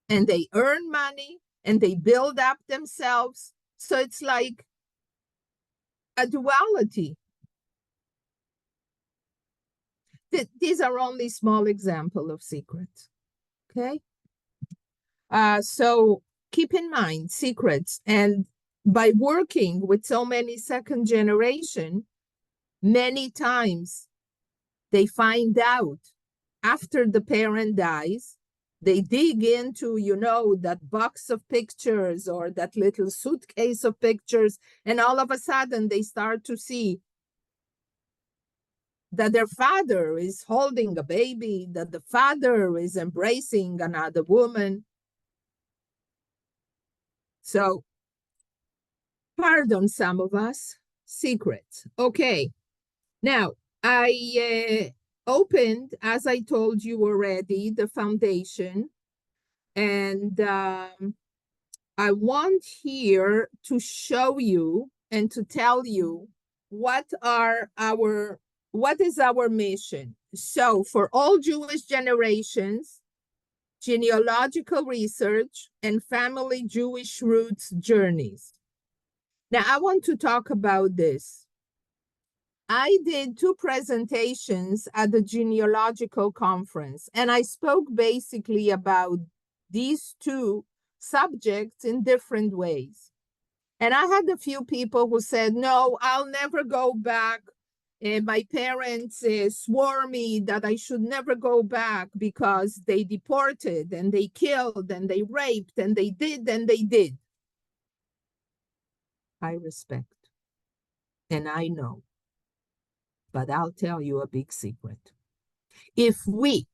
Speaker 2: And they earn money and they build up themselves. So it's like a duality. These are only small examples of secrets, okay? So keep in mind secrets. And by working with so many second generation, many times they find out after the parent dies, they dig into, you know, that box of pictures or that little suitcase of pictures, and all of a sudden they start to see that their father is holding a baby, that the father is embracing another woman. So, pardon some of us, secrets. Okay, now I opened, as I told you already, the foundation, and I want here to show you and to tell you what is our mission. So for all Jewish generations, genealogical research and family Jewish roots journeys. Now I want to talk about this. I did 2 presentations at the genealogical conference, and I spoke basically about these 2 subjects in different ways. And I had a few people who said, no, I'll never go back. My parents swore me that I should never go back because they deported and they killed and they raped and they did and they did. I respect and I know, but I'll tell you a big secret. If we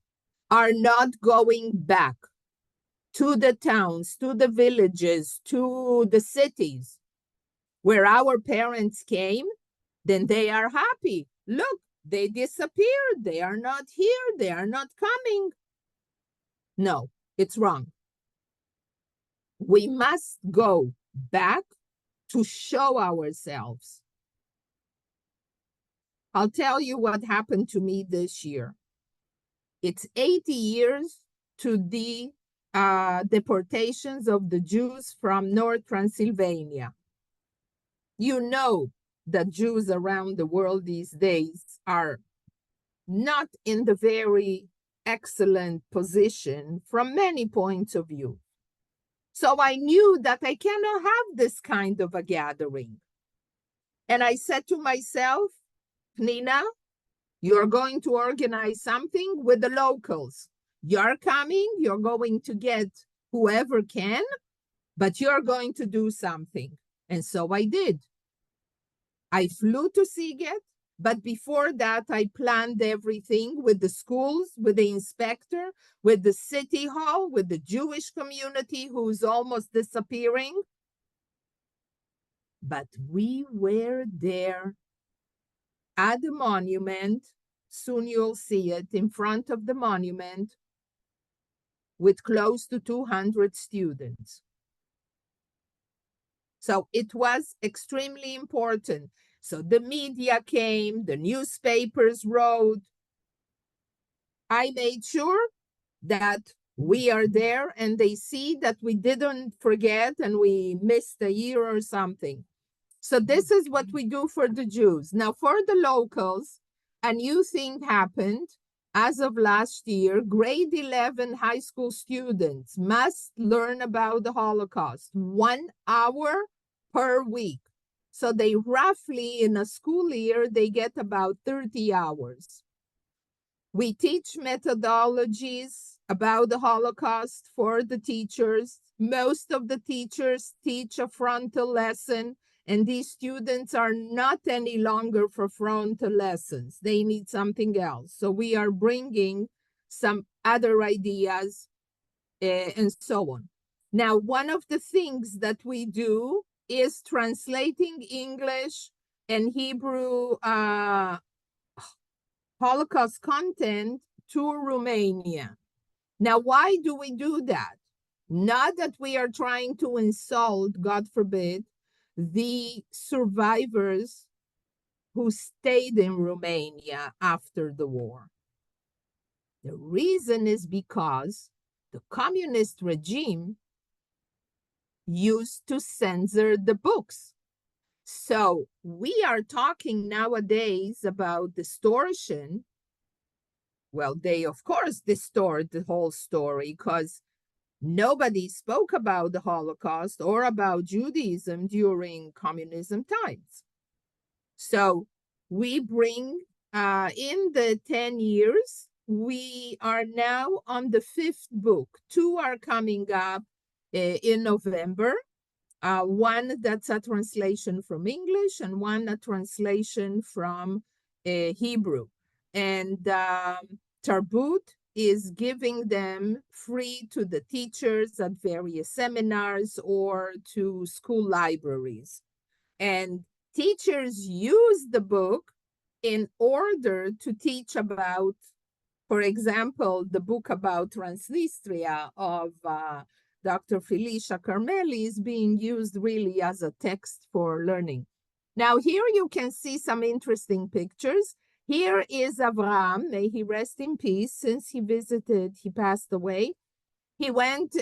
Speaker 2: are not going back to the towns, to the villages, to the cities where our parents came, then they are happy. Look, they disappeared. They are not here. They are not coming. No, it's wrong. We must go back to show ourselves. I'll tell you what happened to me this year. It's 80 years to the deportations of the Jews from North Transylvania. You know that Jews around the world these days are not in the very excellent position from many points of view. So I knew that I cannot have this kind of a gathering. And I said to myself, Peninah, you're going to organize something with the locals. You're coming, you're going to get whoever can, but you're going to do something. And so I did. I flew to Siget, but before that, I planned everything with the schools, with the inspector, with the city hall, with the Jewish community who's almost disappearing. But we were there at the monument. Soon you'll see it in front of the monument with close to 200 students. So it was extremely important. So the media came, the newspapers wrote. I made sure that we are there and they see that we didn't forget and we missed a year or something. So this is what we do for the Jews. Now for the locals, a new thing happened. As of last year, grade 11 high school students must learn about the Holocaust 1 hour per week. So they roughly, in a school year, they get about 30 hours. We teach methodologies about the Holocaust for the teachers. Most of the teachers teach a frontal lesson, and these students are not any longer for frontal lessons. They need something else. So we are bringing some other ideas and so on. Now, one of the things that we do is translating English and Hebrew Holocaust content to Romania. Now, why do we do that? Not that we are trying to insult, God forbid, the survivors who stayed in Romania after the war. The reason is because the communist regime used to censor the books. So we are talking nowadays about distortion. Well, they, of course, distort the whole story because nobody spoke about the Holocaust or about Judaism during communism times. So we bring, in the 10 years, we are now on the 5th book. 2 are coming up in November. One that's a translation from English and one a translation from Hebrew. And Tarbut is giving them free to the teachers at various seminars or to school libraries. And teachers use the book in order to teach about, for example, the book about Transnistria of Dr. Felicia Carmelli is being used really as a text for learning. Now here you can see some interesting pictures. Here is Avraham, may he rest in peace. Since he visited, he passed away. He went,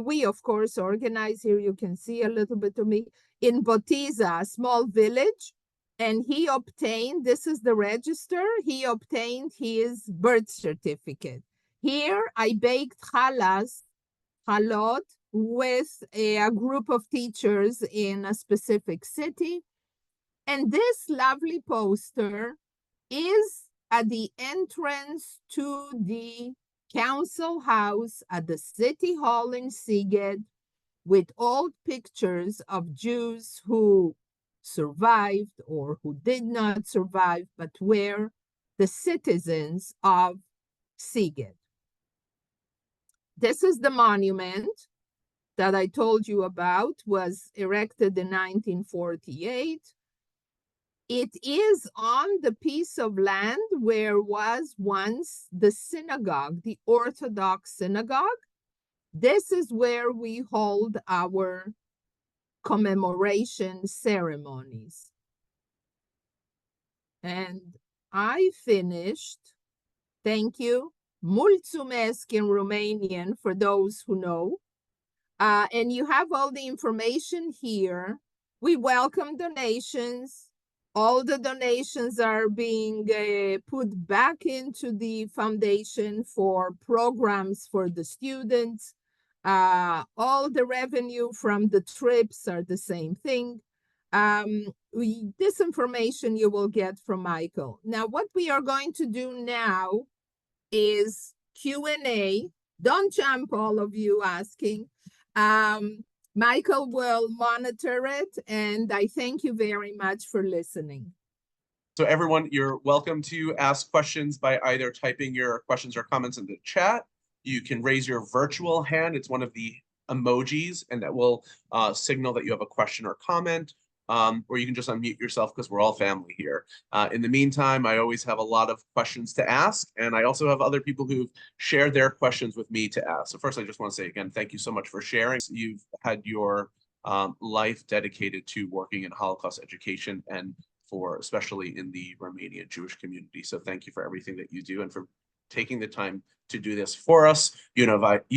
Speaker 2: we of course organized, here you can see a little bit of me, in Botiza, a small village. And he obtained, this is the register, he obtained his birth certificate. Here I baked chalot with a group of teachers in a specific city. And this lovely poster is at the entrance to the council house at the city hall in Siget with old pictures of Jews who survived or who did not survive, but were the citizens of Siget. This is the monument that I told you about, was erected in 1948. It is on the piece of land where was once the synagogue, the Orthodox synagogue. This is where we hold our commemoration ceremonies. And I finished, thank you, mulțumesc in Romanian for those who know. And you have all the information here. We welcome donations. All the donations are being put back into the foundation for programs for the students. All the revenue from the trips are the same thing. This information you will get from Michael. Now, what we are going to do now is Q&A. Don't jump, all of you asking. Michael will monitor it, and I thank you very much for listening.
Speaker 1: So everyone, you're welcome to ask questions by either typing your questions or comments in the chat. You can raise your virtual hand. It's one of the emojis, and that will signal that you have a question or comment. Or you can just unmute yourself because we're all family here. In the meantime, I always have a lot of questions to ask, and I also have other people who've shared their questions with me to ask. So first, I just want to say again, thank you so much for sharing. You've had your life dedicated to working in Holocaust education and for especially in the Romanian Jewish community. So thank you for everything that you do and for taking the time to do this for us. You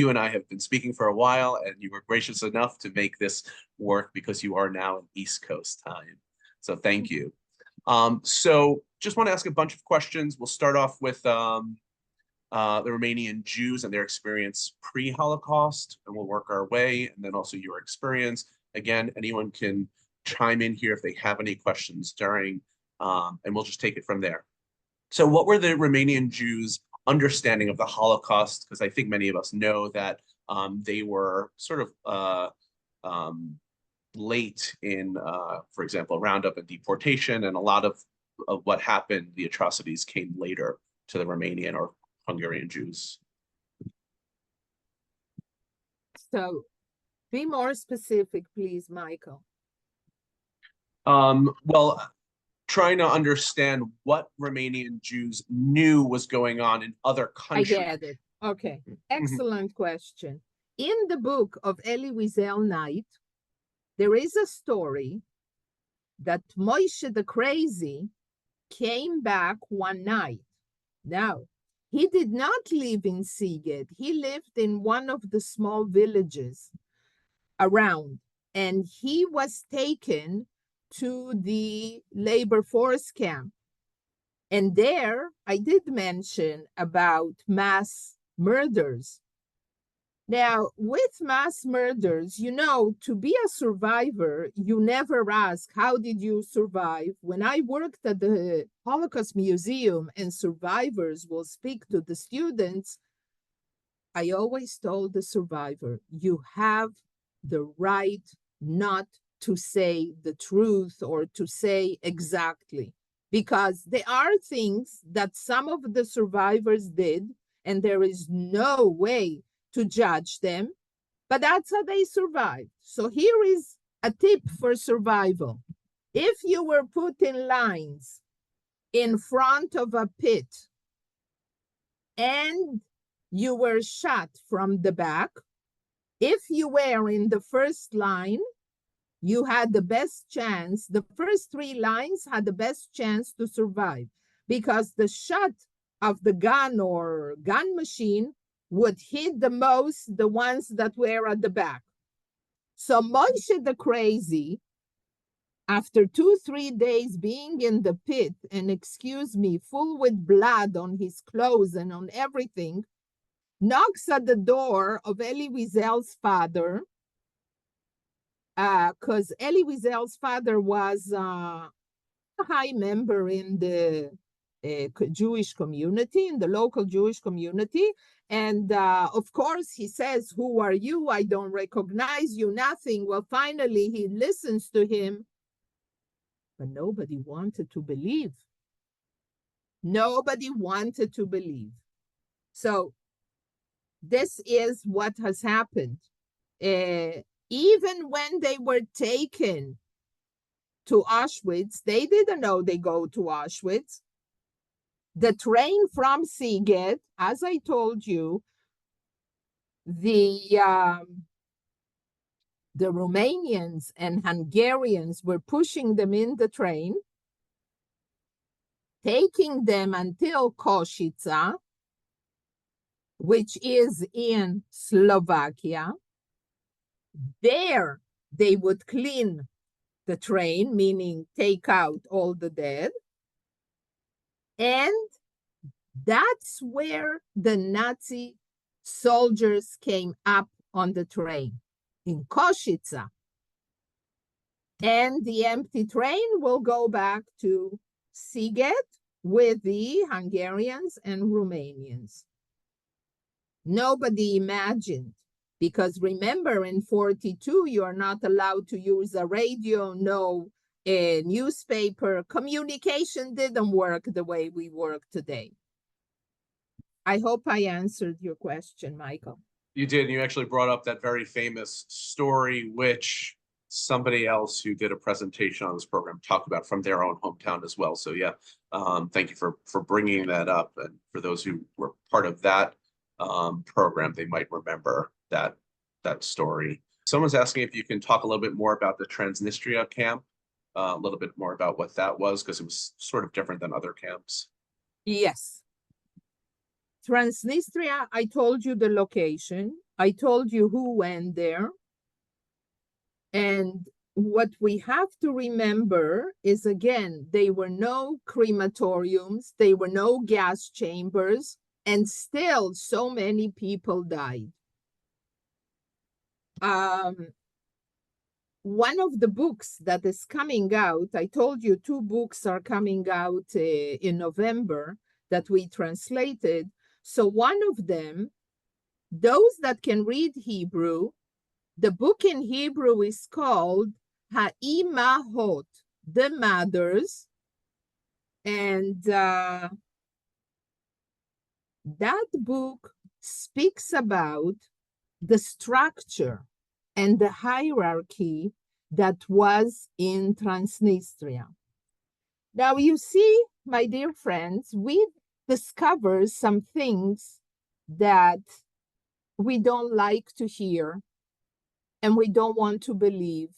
Speaker 1: and I have been speaking for a while, and you were gracious enough to make this work because you are now in East Coast time. So thank you. So just want to ask a bunch of questions. We'll start off with the Romanian Jews and their experience pre-Holocaust, and we'll work our way, and then also your experience. Again, anyone can chime in here if they have any questions during, and we'll just take it from there. So what were the Romanian Jews' understanding of the Holocaust? Because I think many of us know that they were sort of late in, for example, roundup and deportation, and a lot of what happened, the atrocities came later to the Romanian or Hungarian Jews.
Speaker 2: So be more specific, please, Michael.
Speaker 1: Well, trying to understand what Romanian Jews knew was going on in other countries.
Speaker 2: I get it. Okay. Excellent question. In the book of Elie Wiesel Night, there is a story that Moshe the Crazy came back one night. Now, he did not live in Sighet. He lived in one of the small villages around, and he was taken to the labor force camp. And there, I did mention about mass murders. Now, with mass murders, you know, to be a survivor, you never ask, how did you survive? When I worked at the Holocaust Museum and survivors will speak to the students, I always told the survivor, you have the right not to say the truth or to say exactly, because there are things that some of the survivors did, and there is no way to judge them, but that's how they survived. So here is a tip for survival. If you were put in lines in front of a pit and you were shot from the back, if you were in the first line, you had the best chance, the first three lines had the best chance to survive, because the shot of the gun or gun machine would hit the most the ones that were at the back. So Moshe the Crazy, after 2-3 days being in the pit, and excuse me, full with blood on his clothes and on everything, knocks at the door of Elie Wiesel's father, because Elie Wiesel's father was a high member in the Jewish community, in the local Jewish community. And of course, he says, who are you? I don't recognize you, nothing. Well, finally, he listens to him, but nobody wanted to believe. Nobody wanted to believe. So this is what has happened. Even when they were taken to Auschwitz, they didn't know they go to Auschwitz. The train from Sighet, as I told you, the Romanians and Hungarians were pushing them in the train, taking them until Košice, which is in Slovakia. There, they would clean the train, meaning take out all the dead. And that's where the Nazi soldiers came up on the train, in Košice. And the empty train will go back to Sighet with the Hungarians and Romanians. Nobody imagined, because remember, in 42, you are not allowed to use a radio, no a newspaper. Communication didn't work the way we work today. I hope I answered your question, Michael.
Speaker 1: You did. You actually brought up that very famous story, which somebody else who did a presentation on this program talked about from their own hometown as well. So yeah, thank you for bringing that up. And for those who were part of that program, they might remember that story. Someone's asking if you can talk a little bit more about the Transnistria camp, a little bit more about what that was, because it was sort of different than other camps.
Speaker 2: Yes. Transnistria, I told you the location. I told you who went there. And what we have to remember is, again, there were no crematoriums, there were no gas chambers, and still so many people died. One of the books that is coming out, I told you 2 books are coming out in November that we translated. So one of them, those that can read Hebrew, the book in Hebrew is called Ha'imahot, the mothers. And that book speaks about the structure and the hierarchy that was in Transnistria. Now, you see, my dear friends, we discover some things that we don't like to hear and we don't want to believe.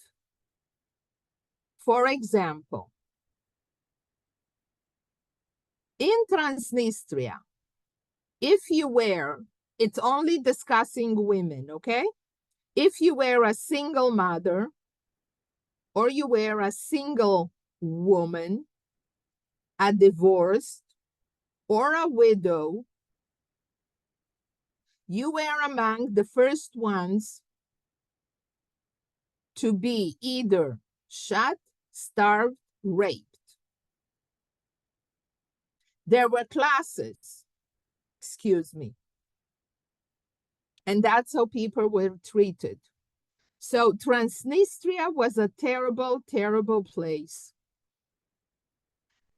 Speaker 2: For example, in Transnistria, if you were, it's only discussing women, okay? If you were a single mother or you were a single woman, a divorced or a widow, you were among the first ones to be either shot, starved, raped. There were classes, excuse me. And that's how people were treated. So Transnistria was a terrible, terrible place.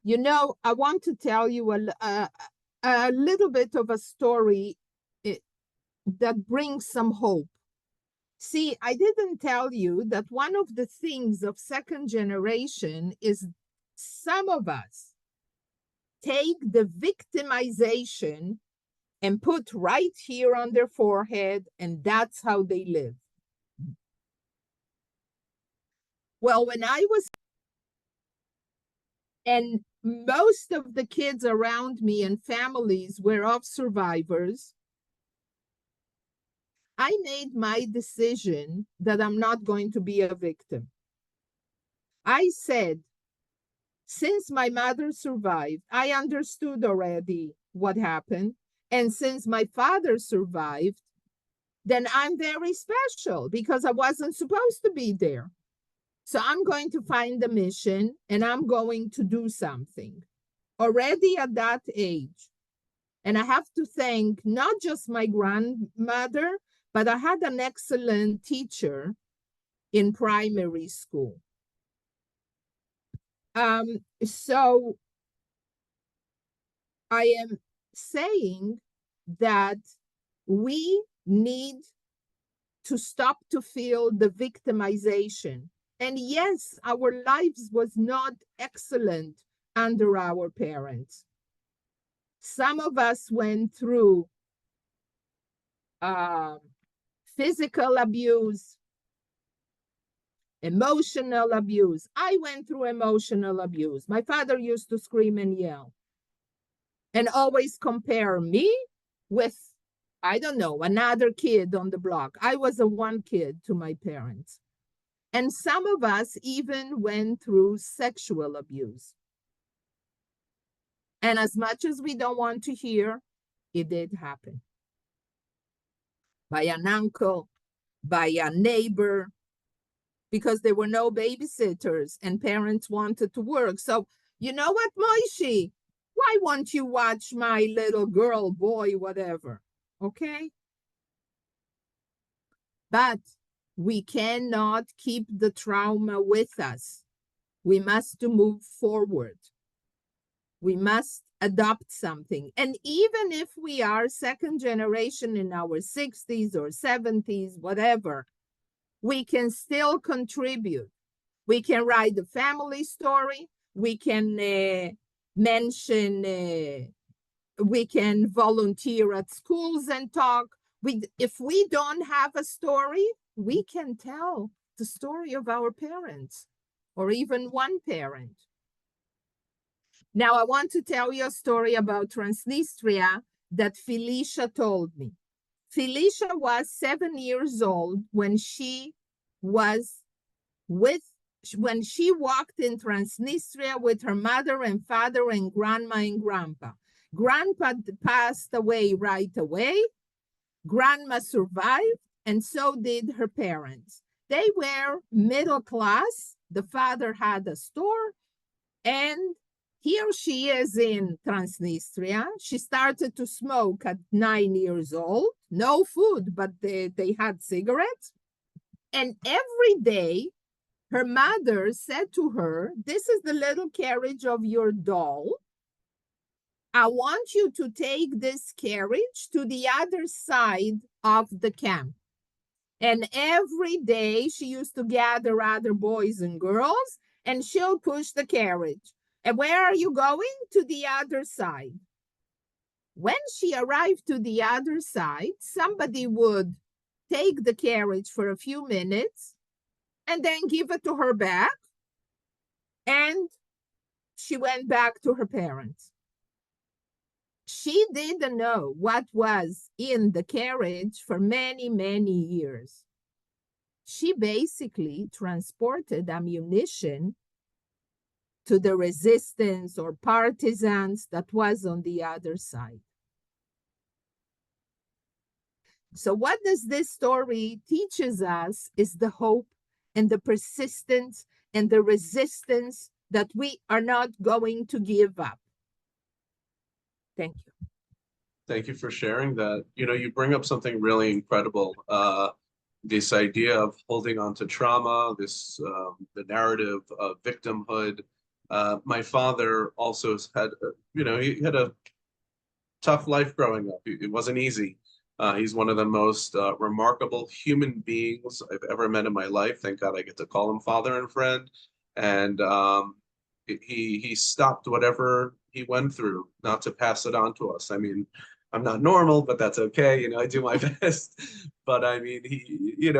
Speaker 2: You know, I want to tell you a little bit of a story that brings some hope. See, I didn't tell you that one of the things of second generation is some of us take the victimization and put right here on their forehead, and that's how they live. Well, when I was, and most of the kids around me and families were of survivors, I made my decision that I'm not going to be a victim. I said, since my mother survived, I understood already what happened. And since my father survived, then I'm very special because I wasn't supposed to be there. So I'm going to find a mission and I'm going to do something already at that age. And I have to thank not just my grandmother, but I had an excellent teacher in primary school. So I am saying that we need to stop to feel the victimization. And yes, our lives was not excellent under our parents. Some of us went through physical abuse, emotional abuse. I went through emotional abuse. My father used to scream and yell and always compare me with, I don't know, another kid on the block. I was a one kid to my parents. And some of us even went through sexual abuse. And as much as we don't want to hear, it did happen. By an uncle, by a neighbor, because there were no babysitters and parents wanted to work. So, you know what, Moishi? Why won't you watch my little girl, boy, whatever? Okay? But we cannot keep the trauma with us. We must move forward. We must adopt something. And even if we are second generation in our 60s or 70s, whatever, we can still contribute. We can write a family story. We can mention, we can volunteer at schools and talk. If we don't have a story, we can tell the story of our parents or even one parent. Now, I want to tell you a story about Transnistria that Felicia told me. Felicia was 7 years old when she walked in Transnistria with her mother and father and grandma and grandpa. Grandpa passed away right away. Grandma survived, and so did her parents. They were middle class. The father had a store, and here she is in Transnistria. She started to smoke at 9 years old. No food, but they had cigarettes. And every day, her mother said to her, "This is the little carriage of your doll. I want you to take this carriage to the other side of the camp." And every day she used to gather other boys and girls, and she'll push the carriage. And where are you going? To the other side. When she arrived to the other side, somebody would take the carriage for a few minutes and then give it to her back. And she went back to her parents. She didn't know what was in the carriage for many, many years. She basically transported ammunition to the resistance or partisans that was on the other side. So what does this story teaches us is the hope and the persistence and the resistance that we are not going to give up. Thank you.
Speaker 1: Thank you for sharing that. You know, you bring up something really incredible. This idea of holding on to trauma, the narrative of victimhood. My father also had, he had a tough life growing up. It wasn't easy. He's one of the most remarkable human beings I've ever met in my life. Thank God I get to call him father and friend. And he stopped whatever he went through, not to pass it on to us. I mean, I'm not normal, but that's okay. You know, I do my best. But I mean, he,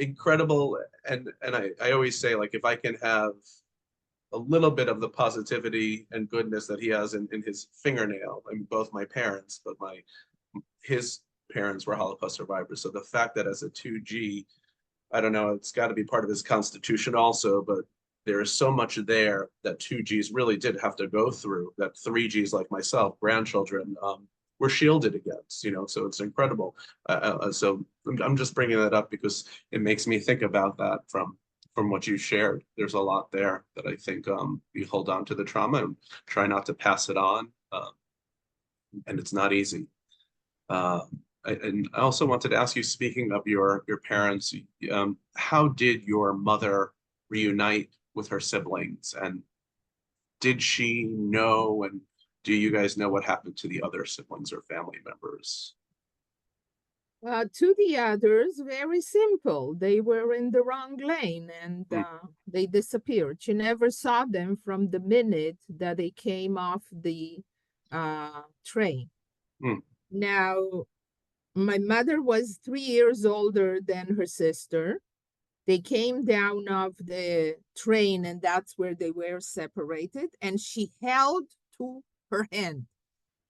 Speaker 1: incredible. And I always say, like, if I can have a little bit of the positivity and goodness that he has in his fingernail, I mean, both my parents, but his parents were Holocaust survivors. So the fact that as a 2G, I don't know, it's got to be part of his constitution also, but there is so much there that 2Gs really did have to go through that 3Gs like myself, grandchildren, were shielded against, so it's incredible. So I'm just bringing that up because it makes me think about that from what you shared. There's a lot there that I think we hold on to the trauma and try not to pass it on. And it's not easy. And I also wanted to ask you, speaking of your parents, how did your mother reunite with her siblings? And did she know, and do you guys know what happened to the other siblings or family members?
Speaker 2: To the others, very simple. They were in the wrong lane and they disappeared. She never saw them from the minute that they came off the train. Now, my mother was 3 years older than her sister. They came down off the train and that's where they were separated, and she held to her hand.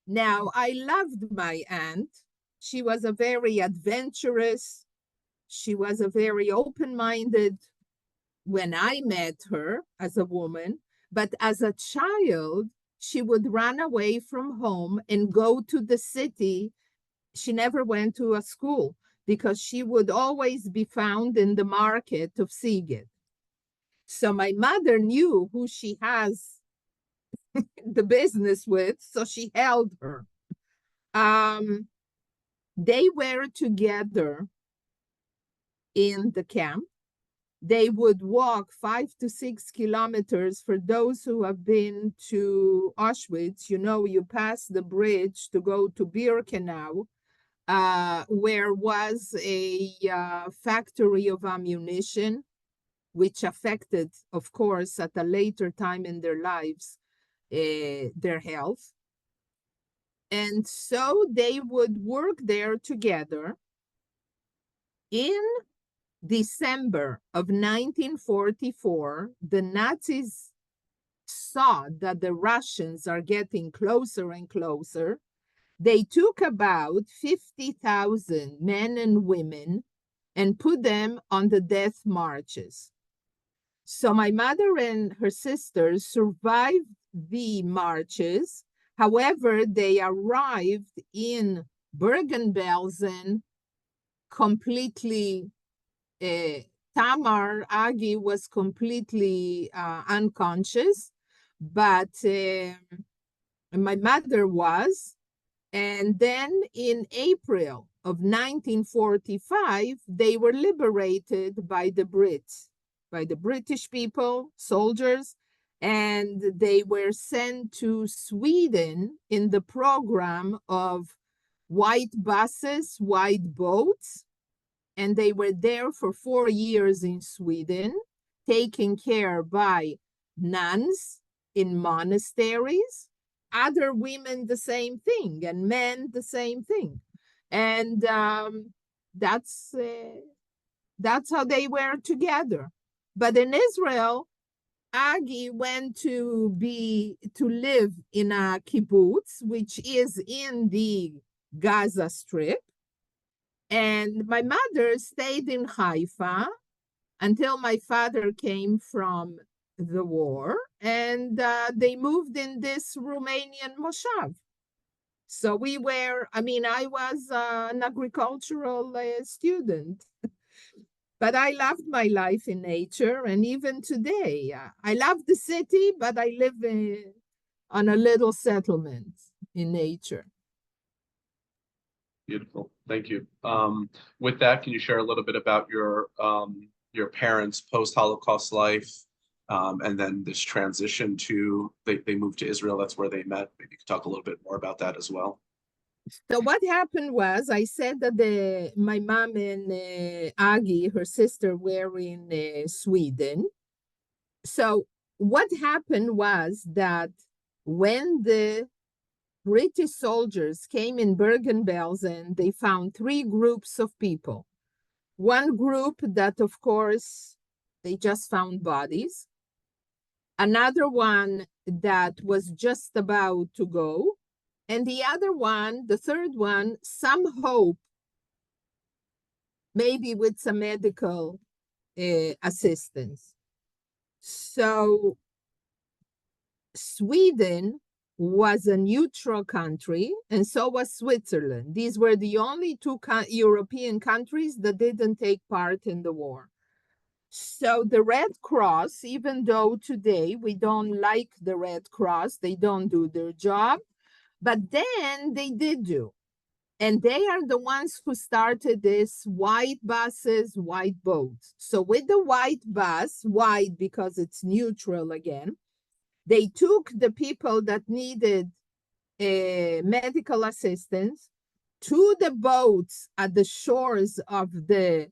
Speaker 2: Now, I loved my aunt. She was a very adventurous. She was a very open-minded when I met her as a woman, but as a child, she would run away from home and go to the city. She never went to a school because she would always be found in the market of Szeged. So my mother knew who she has the business with, so she held her. They were together in the camp. They would walk 5 to 6 kilometers. For those who have been to Auschwitz, you know, you pass the bridge to go to Birkenau, where was a factory of ammunition, which affected, of course, at a later time in their lives, their health. And so they would work there together. In December of 1944, the Nazis saw that the Russians are getting closer and closer. They took about 50,000 men and women and put them on the death marches. So my mother and her sisters survived the marches. However, they arrived in Bergen-Belsen completely. Tamar Agi was completely unconscious, but my mother was. And then in April of 1945, they were liberated by the Brits, by the British people, soldiers, and they were sent to Sweden in the program of white buses, white boats. And they were there for 4 years in Sweden, taken care by nuns in monasteries, other women the same thing, and men the same thing. And that's how they were together. But in Israel, Agi went to live in a kibbutz, which is in the Gaza Strip. And my mother stayed in Haifa until my father came from the war, and they moved in this Romanian moshav. So I was an agricultural student, but I loved my life in nature. And even today, I love the city, but I live on a little settlement in nature.
Speaker 1: Beautiful. Thank you. With that, can you share a little bit about your parents' post-Holocaust life, and then this transition to they moved to Israel? That's where they met. Maybe you could talk a little bit more about that as well.
Speaker 2: So what happened was, I said that my mom and Agi, her sister, were in Sweden. So what happened was that when the British soldiers came in Bergen-Belsen, they found 3 groups of people. One group that, of course, they just found bodies. Another one that was just about to go. And the other one, the third one, some hope, maybe with some medical assistance. So Sweden was a neutral country, and so was Switzerland. These were the only 2 European countries that didn't take part in the war. So the Red Cross, even though today we don't like the Red Cross, they don't do their job, but then they did do. And they are the ones who started this white buses, white boats. So with the white bus, white because it's neutral again, they took the people that needed medical assistance to the boats at the shores of the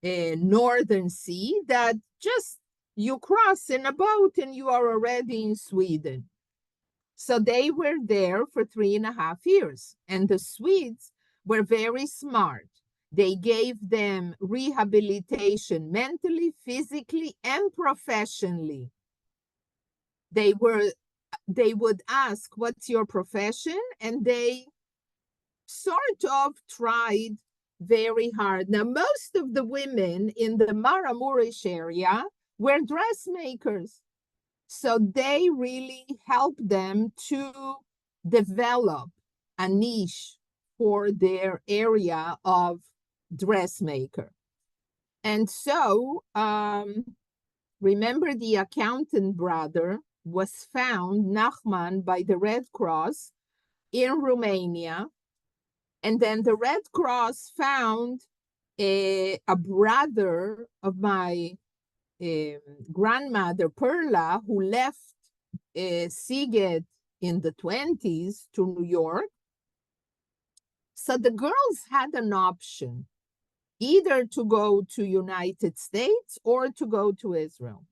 Speaker 2: Northern Sea that just you cross in a boat and you are already in Sweden. So they were there for 3.5 years. And the Swedes were very smart. They gave them rehabilitation mentally, physically, and professionally. They would ask, what's your profession? And they sort of tried very hard. Now, most of the women in the Maramurish area were dressmakers. So they really helped them to develop a niche for their area of dressmaker. And so, remember, the accountant brother was found, Nachman, by the Red Cross in Romania. And then the Red Cross found a brother of my grandmother, Perla, who left Siget in the 20s to New York. So the girls had an option, either to go to United States or to go to Israel.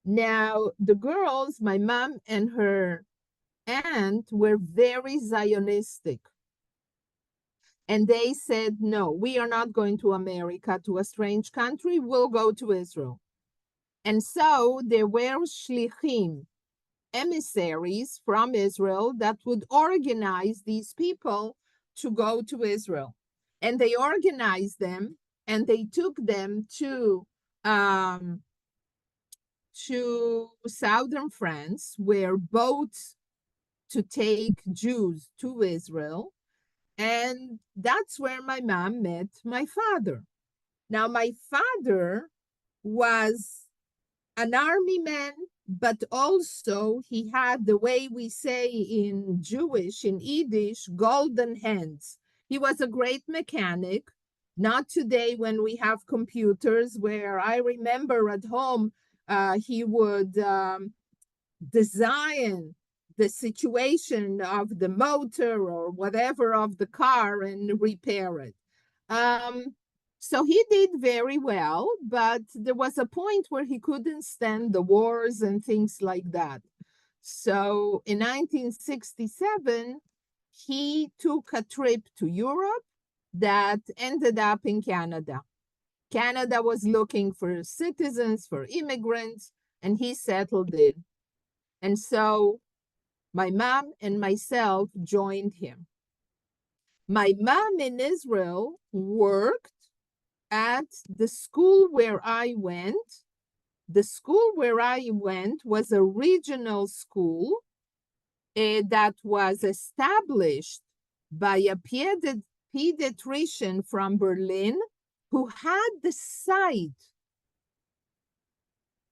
Speaker 2: Now, the girls, my mom and her aunt, were very Zionistic. And they said, no, we are not going to America, to a strange country. We'll go to Israel. And so there were shlichim, emissaries from Israel that would organize these people to go to Israel. And they organized them and they took them to southern France, where boats to take Jews to Israel. And that's where my mom met my father. Now, my father was an army man, but also he had, the way we say in Jewish, in Yiddish, golden hands. He was a great mechanic, not today when we have computers, where I remember at home, he would design the situation of the motor or whatever of the car and repair it. So he did very well, but there was a point where he couldn't stand the wars and things like that. So in 1967, he took a trip to Europe that ended up in Canada. Canada was looking for citizens, for immigrants, and he settled in. And so my mom and myself joined him. My mom in Israel worked at the school where I went. The school where I went was a regional school that was established by a pediatrician from Berlin who had the site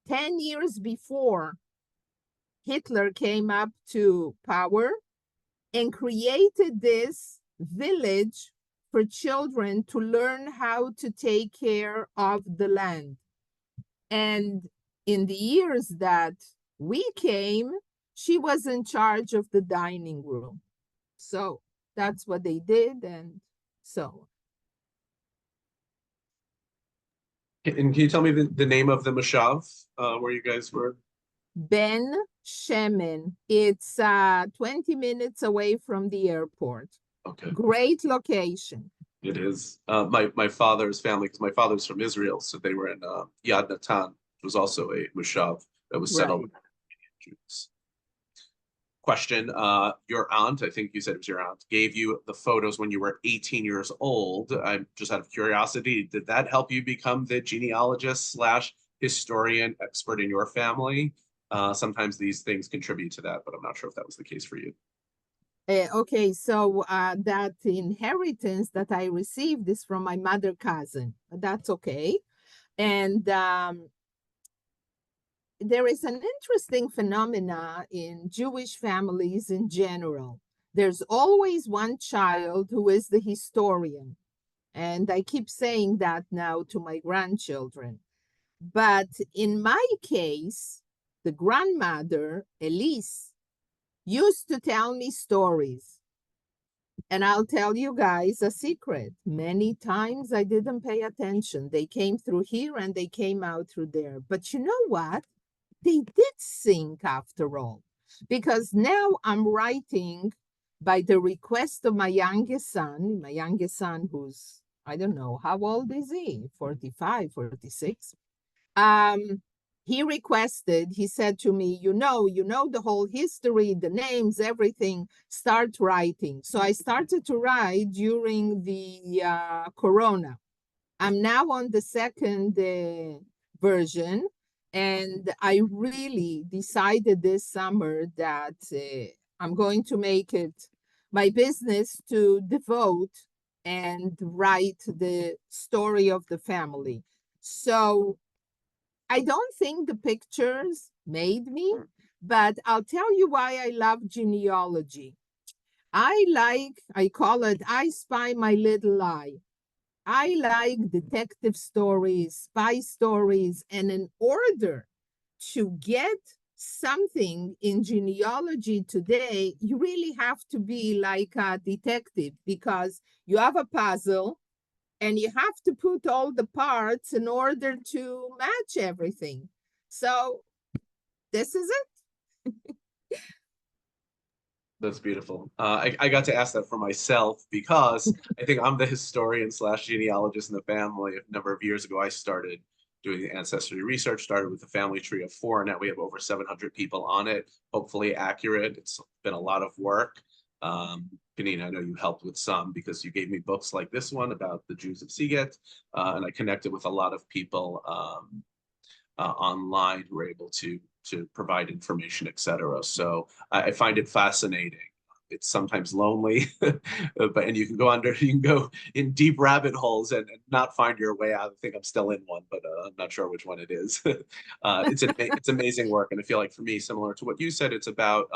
Speaker 2: 10 years before Hitler came up to power and created this village for children to learn how to take care of the land. And in the years that we came, she was in charge of the dining room. So that's what they did. And so.
Speaker 1: And can you tell me the name of the Moshav where you guys were?
Speaker 2: Ben Shemen. It's 20 minutes away from the airport.
Speaker 1: Okay.
Speaker 2: Great location.
Speaker 1: It is. My father's family, because my father's from Israel, so they were in Yad Natan, which was also a Moshav that was settled with Jews. Question, your aunt, I think you said it was your aunt, gave you the photos when you were 18 years old. I'm just out of curiosity, did that help you become the genealogist slash historian expert in your family? Sometimes these things contribute to that, but I'm not sure if that was the case for you.
Speaker 2: Okay, so that inheritance that I received is from my mother cousin. That's okay. And there is an interesting phenomena in Jewish families in general. There's always one child who is the historian. And I keep saying that now to my grandchildren. But in my case, the grandmother, Elise, used to tell me stories. And I'll tell you guys a secret. Many times I didn't pay attention. They came through here and they came out through there. But you know what? They did think after all. Because now I'm writing by the request of my youngest son who's, I don't know, how old is he? 45, 46. He requested, he said to me, you know the whole history, the names, everything, start writing. So I started to write during the Corona. I'm now on the second version, and I really decided this summer that I'm going to make it my business to devote and write the story of the family. So I don't think the pictures made me, but I'll tell you why I love genealogy. I call it I Spy My Little Eye. I like detective stories, spy stories, and in order to get something in genealogy today, you really have to be like a detective because you have a puzzle and you have to put all the parts in order to match everything. So this is it.
Speaker 1: That's beautiful. I got to ask that for myself because I think I'm the historian slash genealogist in the family. A number of years ago, I started doing ancestry research, started with a family tree of four. Now we have over 700 people on it, hopefully accurate. It's been a lot of work. Peninah, I know you helped with some because you gave me books like this one about the Jews of Siget, and I connected with a lot of people online who are able to provide information, etc. So I find it fascinating. It's sometimes lonely, but and you can go in deep rabbit holes and not find your way out. I think I'm still in one, but I'm not sure which one it is. It's amazing work, and I feel like for me, similar to what you said, it's about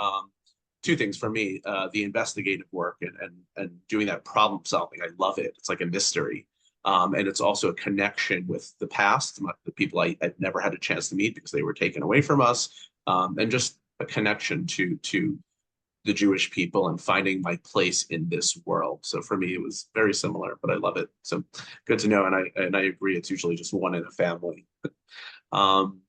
Speaker 1: two things for me: the investigative work and doing that problem solving. I love it. It's like a mystery. And it's also a connection with the past, the people I'd never had a chance to meet because they were taken away from us, and just a connection to the Jewish people and finding my place in this world. So for me, it was very similar, but I love it. So good to know, and I agree. It's usually just one in a family. Want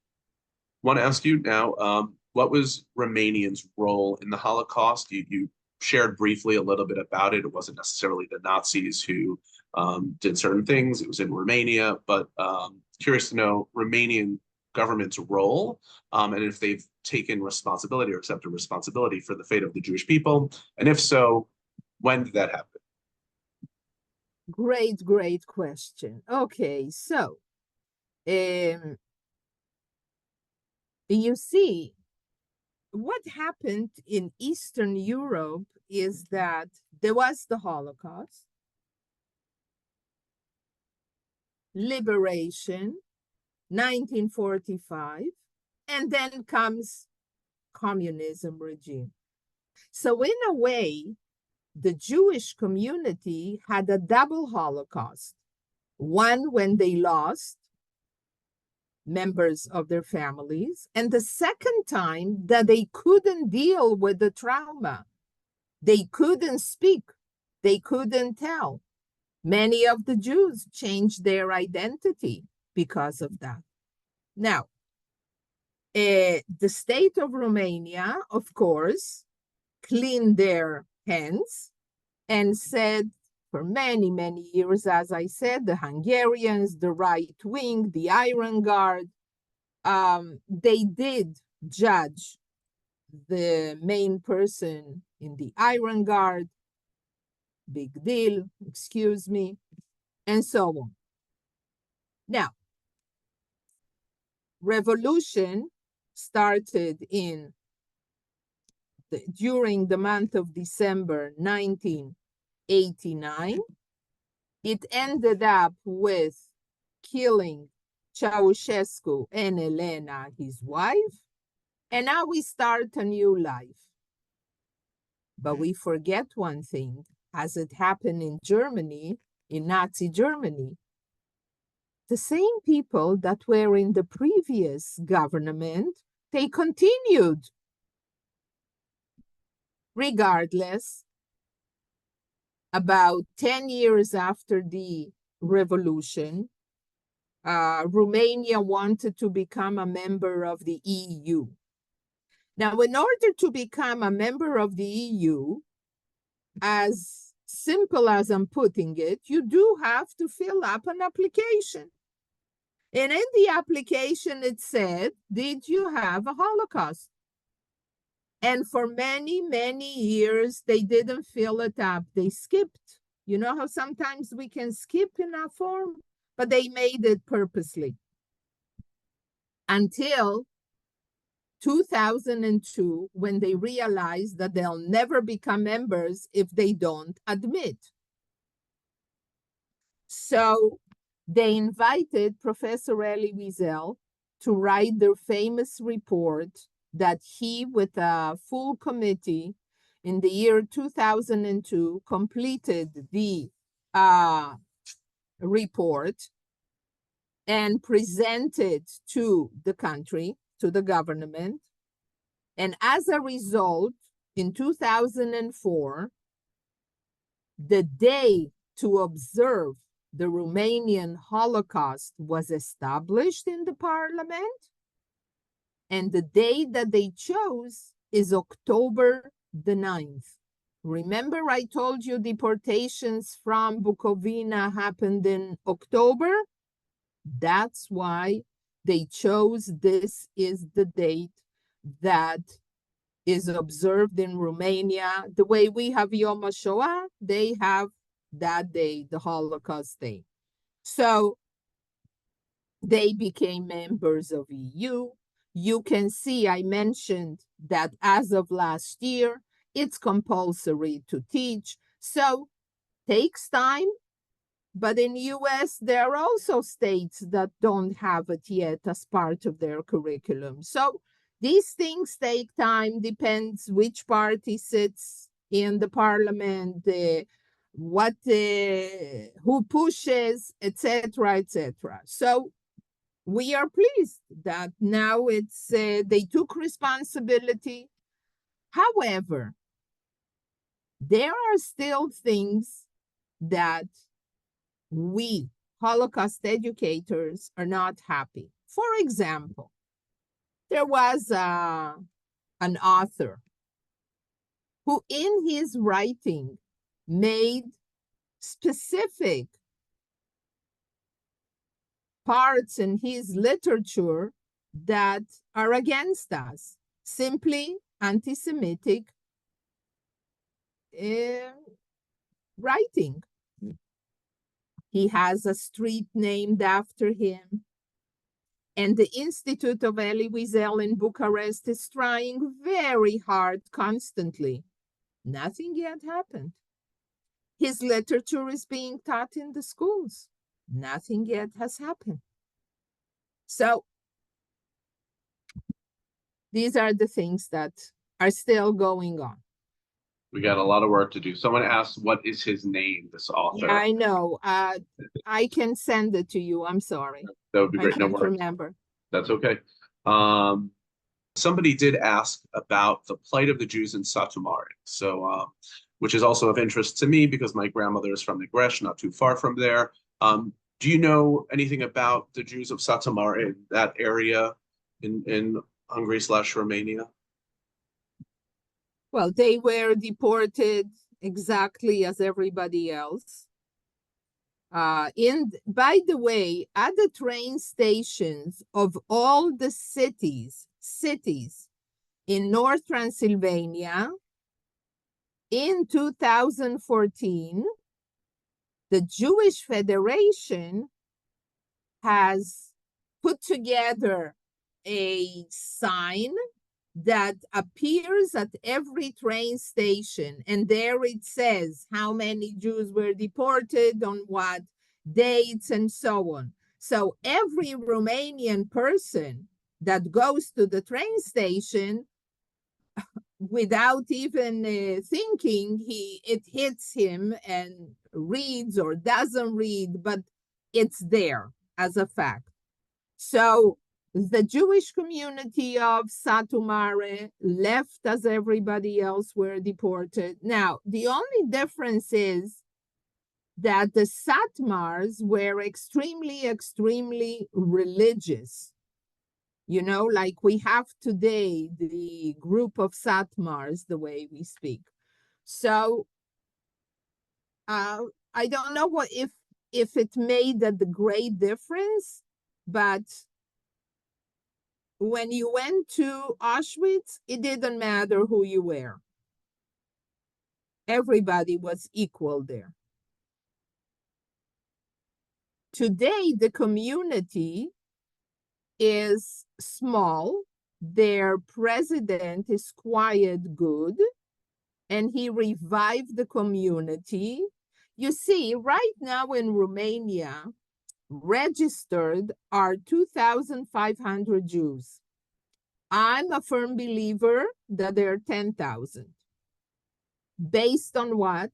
Speaker 1: to ask you now, what was Romanians' role in the Holocaust? You shared briefly a little bit about it. It wasn't necessarily the Nazis who did certain things. It was in Romania, but curious to know Romanian government's role and if they've taken responsibility or accepted responsibility for the fate of the Jewish people. And if so, when did that happen?
Speaker 2: Great, great question. Okay, so you see, what happened in Eastern Europe is that there was the Holocaust, liberation, 1945, and then comes communism regime. So in a way, the Jewish community had a double Holocaust. One when they lost members of their families, and the second time that they couldn't deal with the trauma. They couldn't speak. They couldn't tell. Many of the Jews changed their identity because of that. Now, the state of Romania, of course, cleaned their hands and said for many, many years, as I said, the Hungarians, the right wing, the Iron Guard, they did judge the main person in the Iron Guard, big deal, excuse me, and so on. Now, revolution started during the month of December 1989. It ended up with killing Ceausescu and Elena, his wife, and now we start a new life. But we forget one thing, as it happened in Germany, in Nazi Germany. The same people that were in the previous government, they continued. Regardless, about 10 years after the revolution, Romania wanted to become a member of the EU. Now, in order to become a member of the EU, as simple as I'm putting it, you do have to fill up an application. And in the application, it said, did you have a Holocaust? And for many, many years, they didn't fill it up. They skipped. You know how sometimes we can skip in our form? But they made it purposely. Until 2002, when they realized that they'll never become members if they don't admit. So they invited Professor Elie Wiesel to write their famous report that he, with a full committee in the year 2002, completed the report and present it to the country, to the government. And as a result, in 2004, the day to observe the Romanian Holocaust was established in the parliament. And the day that they chose is October the 9th. Remember, I told you deportations from Bukovina happened in October? That's why they chose this is the date that is observed in Romania. The way we have Yom HaShoah, they have that day, the Holocaust Day. So they became members of EU. You can see I mentioned that as of last year, it's compulsory to teach. So takes time. But in US, there are also states that don't have it yet as part of their curriculum. So these things take time, depends which party sits in the parliament, who pushes, etc., etc. So we are pleased that now it's they took responsibility. However, there are still things that we Holocaust educators are not happy. For example, there was an author who in his writing made specific parts in his literature that are against us, simply anti-Semitic writing. He has a street named after him. And the Institute of Elie Wiesel in Bucharest is trying very hard constantly. Nothing yet happened. His literature is being taught in the schools. Nothing yet has happened. So these are the things that are still going on.
Speaker 1: We got a lot of work to do. Someone asked, what is his name, this author?
Speaker 2: Yeah, I know. I can send it to you. I'm sorry.
Speaker 1: That would be great.
Speaker 2: I can't remember.
Speaker 1: That's okay. Somebody did ask about the plight of the Jews in Satu Mare. So, which is also of interest to me because my grandmother is from the Gresh, not too far from there. Do you know anything about the Jews of Satu Mare in that area in Hungary/Romania?
Speaker 2: Well, they were deported exactly as everybody else. By the way, at the train stations of all the cities in North Transylvania, in 2014, the Jewish Federation has put together a sign that appears at every train station, and there it says how many Jews were deported on what dates and so on. So every Romanian person that goes to the train station without even thinking, it hits him and reads or doesn't read, but it's there as a fact. So the Jewish community of Satu Mare left as everybody else were deported. Now, the only difference is that the Satmars were extremely, extremely religious. You know, like we have today, the group of Satmars, the way we speak. So I don't know what if it made the great difference, but when you went to Auschwitz, it didn't matter who you were. Everybody was equal there. Today, the community is small. Their president is quite good, and he revived the community. You see, right now in Romania, registered are 2,500 Jews. I'm a firm believer that there are 10,000. Based on what?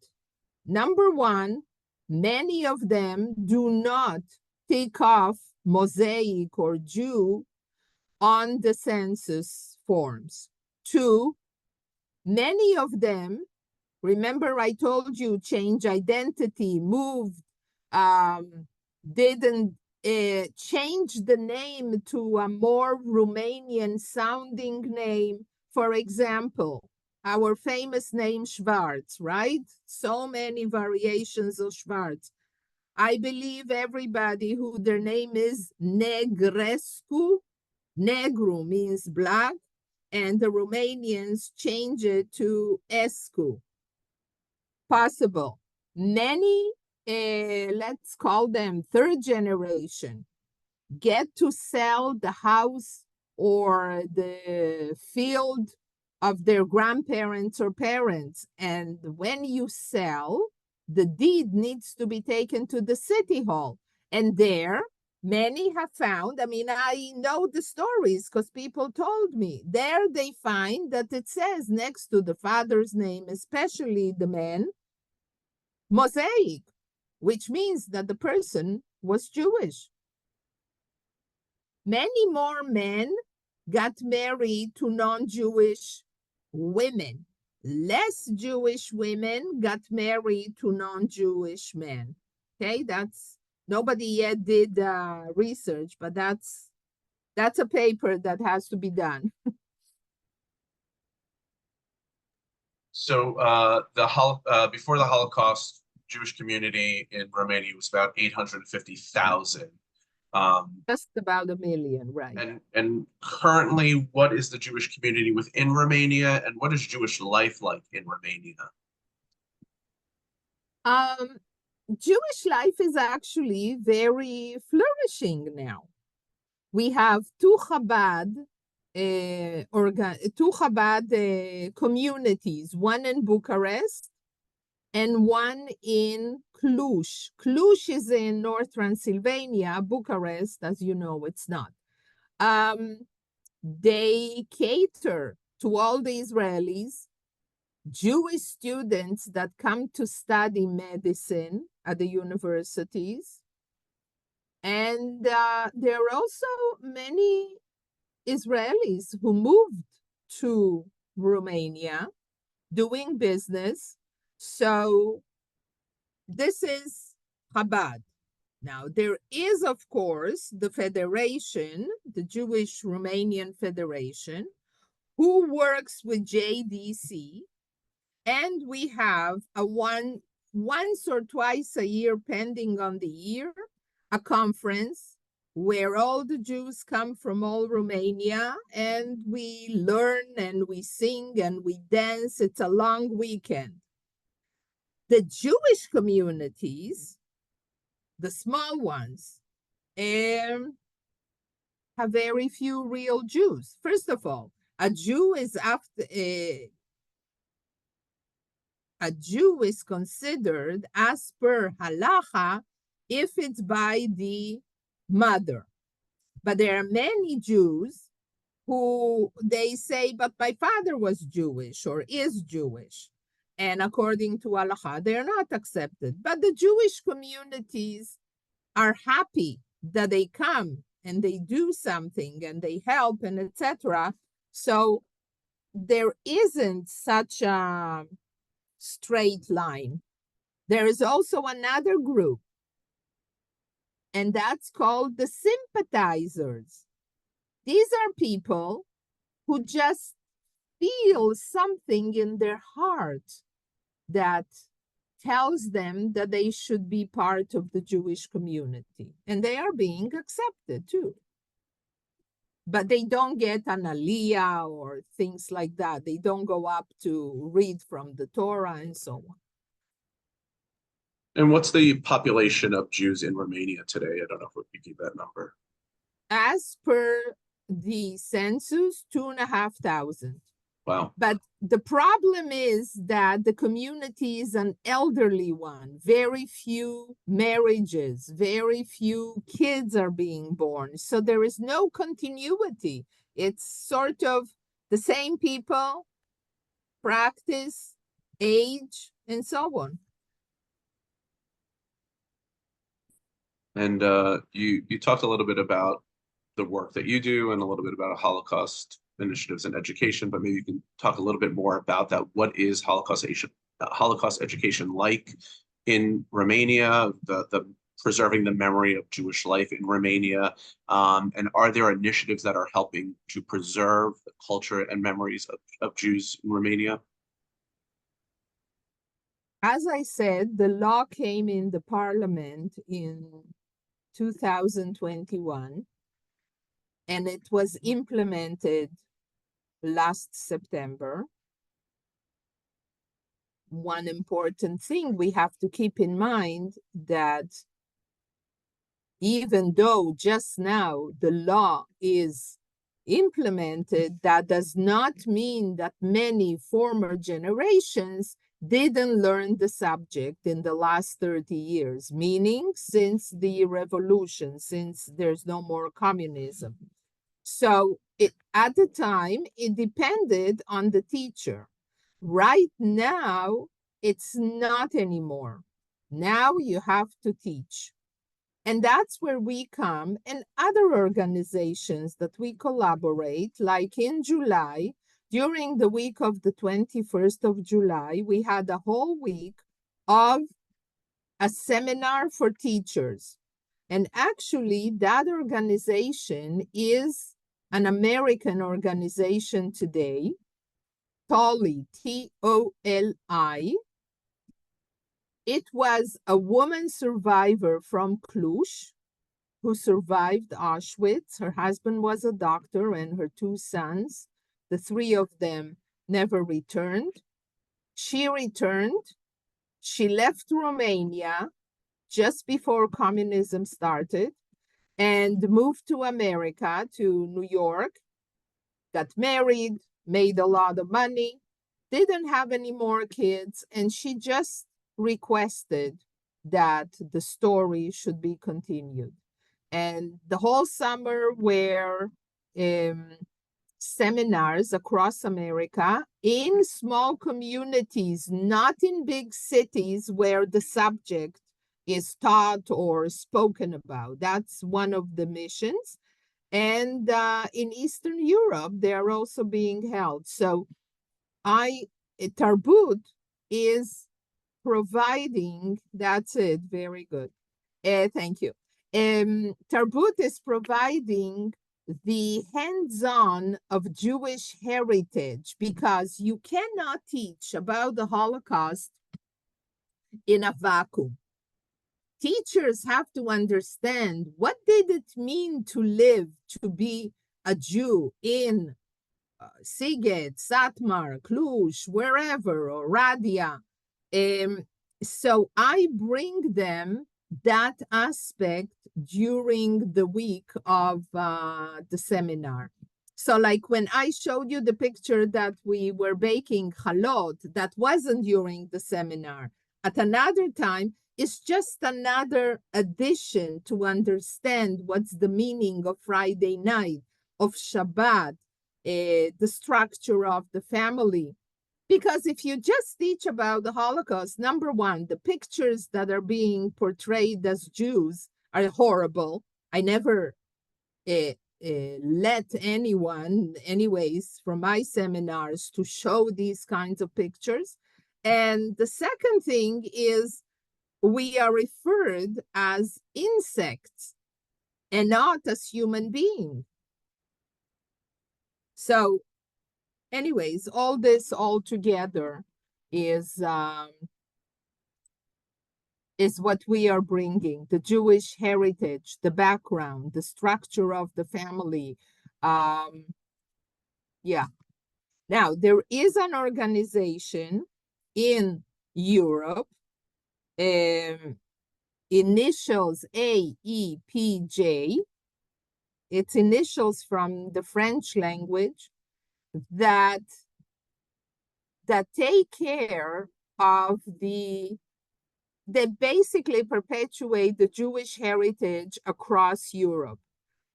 Speaker 2: Number one, Many of them do not tick off Mosaic or Jew on the census forms. 2, many of them, remember I told you, change identity, moved, didn't change the name to a more Romanian sounding name. For example, our famous name Schwarz, right? So many variations of Schwarz. I believe everybody who their name is Negrescu, Negru means black, and the Romanians change it to Escu. Possible. Many, let's call them third generation, get to sell the house or the field of their grandparents or parents. And when you sell, the deed needs to be taken to the city hall. And there, many have found, I mean, I know the stories because people told me, there they find that it says next to the father's name, especially the man, Mosaic, which means that the person was Jewish. Many more men got married to non-Jewish women. Less Jewish women got married to non-Jewish men. Okay, that's, nobody yet did research, but that's a paper that has to be done.
Speaker 1: So before the Holocaust, Jewish community in Romania was about 850,000.
Speaker 2: Just about 1 million, right?
Speaker 1: And currently, what is the Jewish community within Romania, and what is Jewish life like in Romania?
Speaker 2: Jewish life is actually very flourishing now. We have two Chabad communities, one in Bucharest and one in Cluj. Cluj is in North Transylvania. Bucharest, as you know, it's not. They cater to all the Israelis, Jewish students that come to study medicine at the universities. And there are also many Israelis who moved to Romania doing business. So this is Chabad. Now, there is, of course, the Federation, the Jewish Romanian Federation, who works with JDC. And we have a once or twice a year, depending on the year, a conference where all the Jews come from all Romania, and we learn and we sing and we dance. It's a long weekend. The Jewish communities, the small ones, have very few real Jews. First of all, a Jew is considered as per halacha if it's by the mother. But there are many Jews who they say, but my father was Jewish or is Jewish. And according to halacha, they're not accepted. But the Jewish communities are happy that they come and they do something and they help and etc. So there isn't such a straight line. There is also another group, and that's called the sympathizers. These are people who just feel something in their heart that tells them that they should be part of the Jewish community, and they are being accepted too. But they don't get an aliyah or things like that. They don't go up to read from the Torah and so on.
Speaker 1: And what's the population of Jews in Romania today? I don't know if we give that number.
Speaker 2: As per the census, 2,500.
Speaker 1: Wow.
Speaker 2: But the problem is that the community is an elderly one. Very few marriages, very few kids are being born. So there is no continuity. It's sort of the same people, practice, age, and so on.
Speaker 1: And you talked a little bit about the work that you do and a little bit about Holocaust initiatives in education, but maybe you can talk a little bit more about that. What is Holocaust education like in Romania, the preserving the memory of Jewish life in Romania, and are there initiatives that are helping to preserve the culture and memories of Jews in Romania?
Speaker 2: As I said, the law came in the parliament in 2021, and it was implemented last September. One important thing we have to keep in mind that even though just now the law is implemented, that does not mean that many former generations didn't learn the subject in the last 30 years, meaning since the revolution, since there's no more communism. So at the time, it depended on the teacher. Right now, it's not anymore. Now you have to teach. And that's where we come, and other organizations that we collaborate, like in July, during the week of the 21st of July, we had a whole week of a seminar for teachers. And actually, that organization is an American organization today, TOLI, T-O-L-I. It was a woman survivor from Cluj who survived Auschwitz. Her husband was a doctor and her two sons, the three of them never returned. She returned. She left Romania just before communism started and moved to America, to New York, got married, made a lot of money, didn't have any more kids, and she just requested that the story should be continued. And the whole summer were seminars across America in small communities, not in big cities where the subject is taught or spoken about. That's one of the missions. And in Eastern Europe, they are also being held. So Tarbut is providing, that's it, very good. Thank you. Tarbut is providing the hands-on of Jewish heritage, because you cannot teach about the Holocaust in a vacuum. Teachers have to understand, what did it mean to live, to be a Jew in Sighet, Satmar, Cluj, wherever, or Radia. So I bring them that aspect during the week of the seminar. So like when I showed you the picture that we were baking chalot, that wasn't during the seminar. At another time, it's just another addition to understand what's the meaning of Friday night, of Shabbat, the structure of the family. Because if you just teach about the Holocaust, number one, the pictures that are being portrayed as Jews are horrible. I never let anyone, anyways, from my seminars to show these kinds of pictures. And the second thing is, we are referred as insects and not as human beings. So anyways, all this all together is what we are bringing: the Jewish heritage, the background, the structure of the family. Yeah. Now, there is an organization in Europe, initials AEPJ. It's initials from the French language, that take care of they basically perpetuate the Jewish heritage across Europe.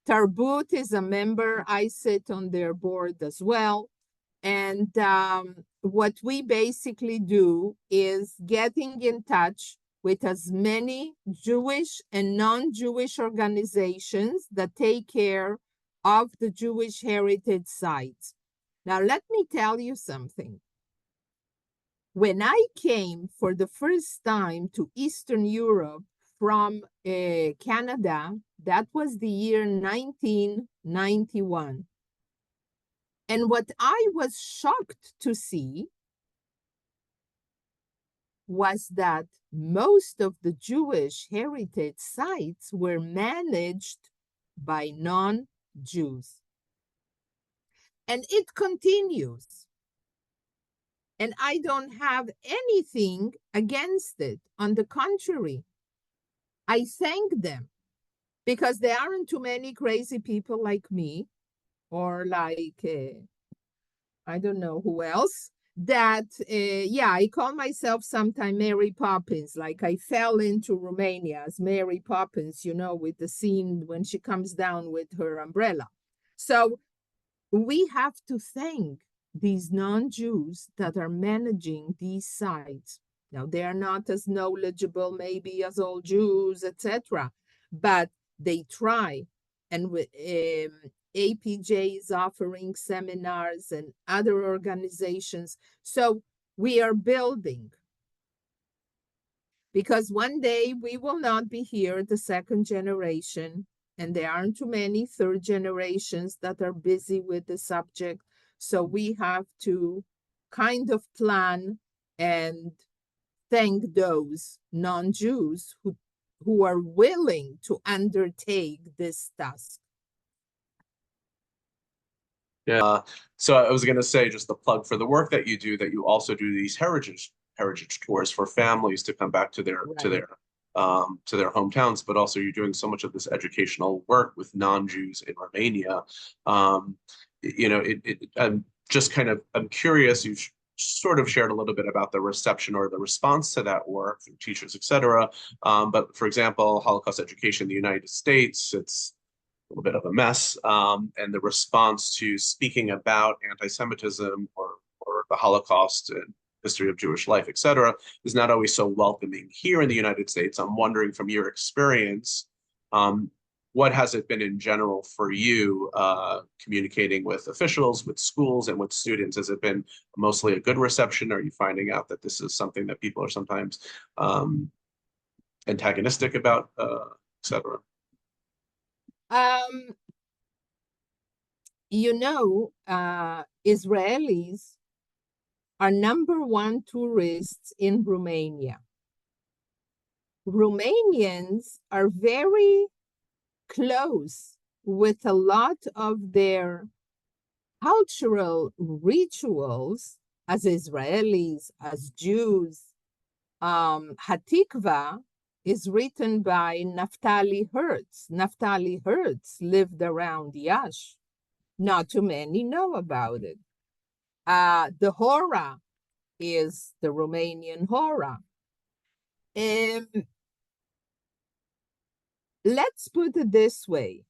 Speaker 2: Tarbut is a member. I sit on their board as well. And what we basically do is getting in touch with as many Jewish and non-Jewish organizations that take care of the Jewish heritage sites. Now, let me tell you something. When I came for the first time to Eastern Europe from Canada, that was the year 1991. And what I was shocked to see was that most of the Jewish heritage sites were managed by non-Jews. And it continues. And I don't have anything against it. On the contrary, I thank them because there aren't too many crazy people like me or like, I don't know who else, that, yeah, I call myself sometimes Mary Poppins, like I fell into Romania as Mary Poppins, you know, with the scene when she comes down with her umbrella. So we have to thank these non-Jews that are managing these sites. Now, they are not as knowledgeable maybe as all Jews, etc., but they try. And with APJ is offering seminars and other organizations. So we are building. Because one day we will not be here, the second generation, and there aren't too many third generations that are busy with the subject. So we have to kind of plan and thank those non-Jews who are willing to undertake this task.
Speaker 1: Yeah. So I was going to say just the plug for the work that you also do these heritage tours for families to come back to their hometowns, but also you're doing so much of this educational work with non-Jews in Romania. You know, I'm curious. You've sort of shared a little bit about the reception or the response to that work from teachers, et cetera. But for example, Holocaust education in the United States, it's a little bit of a mess, and the response to speaking about anti-Semitism or the Holocaust and history of Jewish life, et cetera, is not always so welcoming here in the United States. I'm wondering from your experience, what has it been in general for you communicating with officials, with schools, and with students? Has it been mostly a good reception? Are you finding out that this is something that people are sometimes antagonistic about, et cetera?
Speaker 2: You know, Israelis are #1 tourists in Romania. Romanians are very close with a lot of their cultural rituals as Israelis, as Jews. Hatikva is written by Naftali Hertz. Naftali Hertz lived around Yash. Not too many know about it. The Hora is the Romanian Hora. Let's put it this way.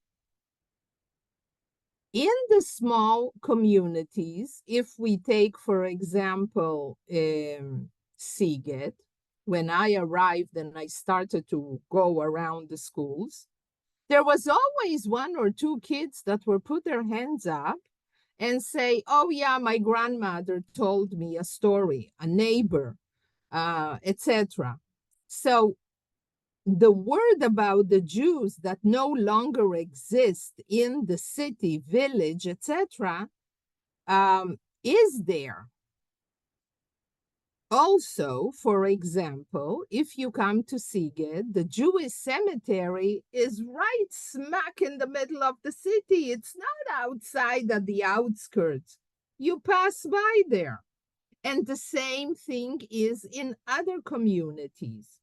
Speaker 2: In the small communities, if we take, for example, Siget, when I arrived and I started to go around the schools, there was always 1 or 2 kids that would put their hands up and say, oh yeah, my grandmother told me a story, a neighbor, etc. So the word about the Jews that no longer exist in the city, village, etc., is there. Also, for example, if you come to Siget, the Jewish cemetery is right smack in the middle of the city. It's not outside at the outskirts. You pass by there. And the same thing is in other communities.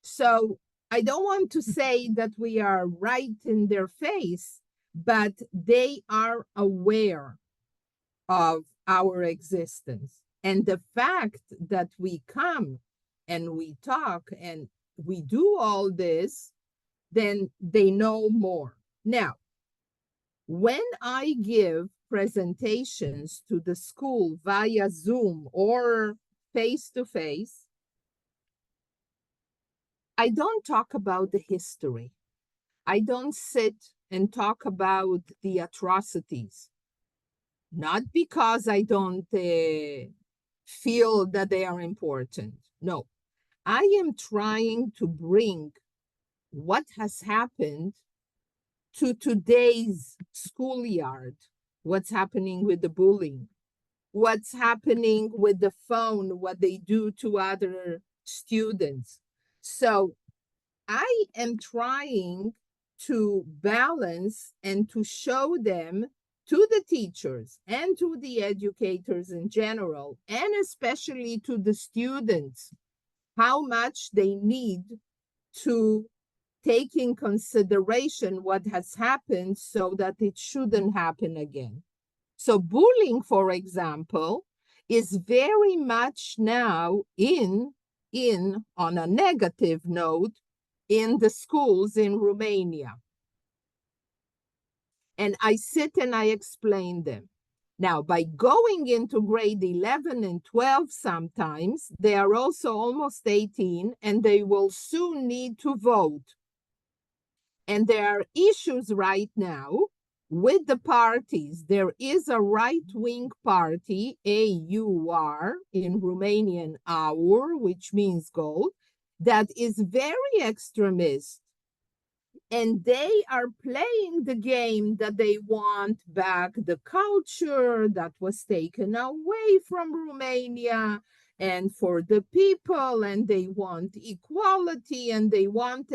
Speaker 2: So I don't want to say that we are right in their face, but they are aware of our existence. And the fact that we come and we talk and we do all this, then they know more. Now, when I give presentations to the school via Zoom or face-to-face, I don't talk about the history. I don't sit and talk about the atrocities, not because I don't feel that they are important. No, I am trying to bring what has happened to today's schoolyard, what's happening with the bullying, what's happening with the phone, what they do to other students. So I am trying to balance and to show them, to the teachers and to the educators in general, and especially to the students, how much they need to take in consideration what has happened so that it shouldn't happen again. So bullying, for example, is very much now in on a negative note in the schools in Romania. And I sit and I explain them. Now, by going into grade 11 and 12 sometimes, they are also almost 18 and they will soon need to vote. And there are issues right now with the parties. There is a right-wing party, AUR, in Romanian AUR, which means gold, that is very extremist. And they are playing the game that they want back the culture that was taken away from Romania and for the people, and they want equality, and they want,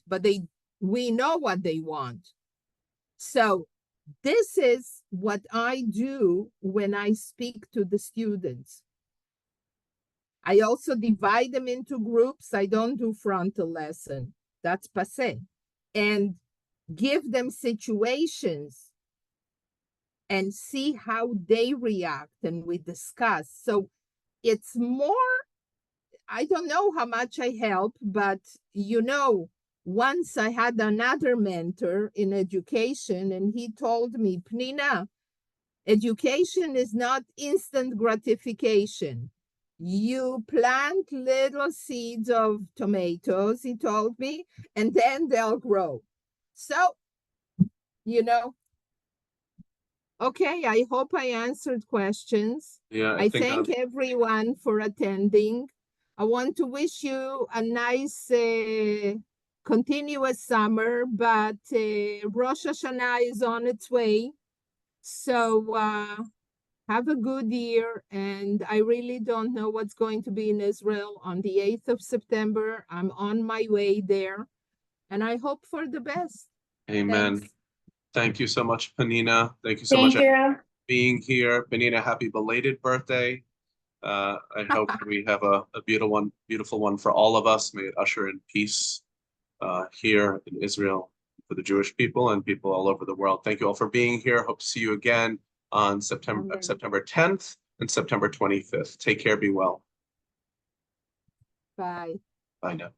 Speaker 2: but we know what they want. So this is what I do when I speak to the students. I also divide them into groups. I don't do frontal lesson. That's passé. And give them situations and see how they react, and we discuss. So it's more, I don't know how much I help, but once I had another mentor in education, and he told me, Peninah, education is not instant gratification. You plant little seeds of tomatoes, he told me, and then they'll grow. So, okay, I hope I answered questions.
Speaker 1: Yeah,
Speaker 2: I thank everyone for attending. I want to wish you a nice continuous summer, but Rosh Hashanah is on its way. So have a good year. And I really don't know what's going to be in Israel on the 8th of September. I'm on my way there, and I hope for the best.
Speaker 1: Amen.
Speaker 2: Thanks.
Speaker 1: Thank you so much, Peninah. Thank you so much for being here. Peninah, happy belated birthday. I hope we have a beautiful one for all of us. May it usher in peace here in Israel for the Jewish people and people all over the world. Thank you all for being here. Hope to see you again on September 10th and September 25th. Take care. Be well.
Speaker 2: Bye.
Speaker 1: Bye now.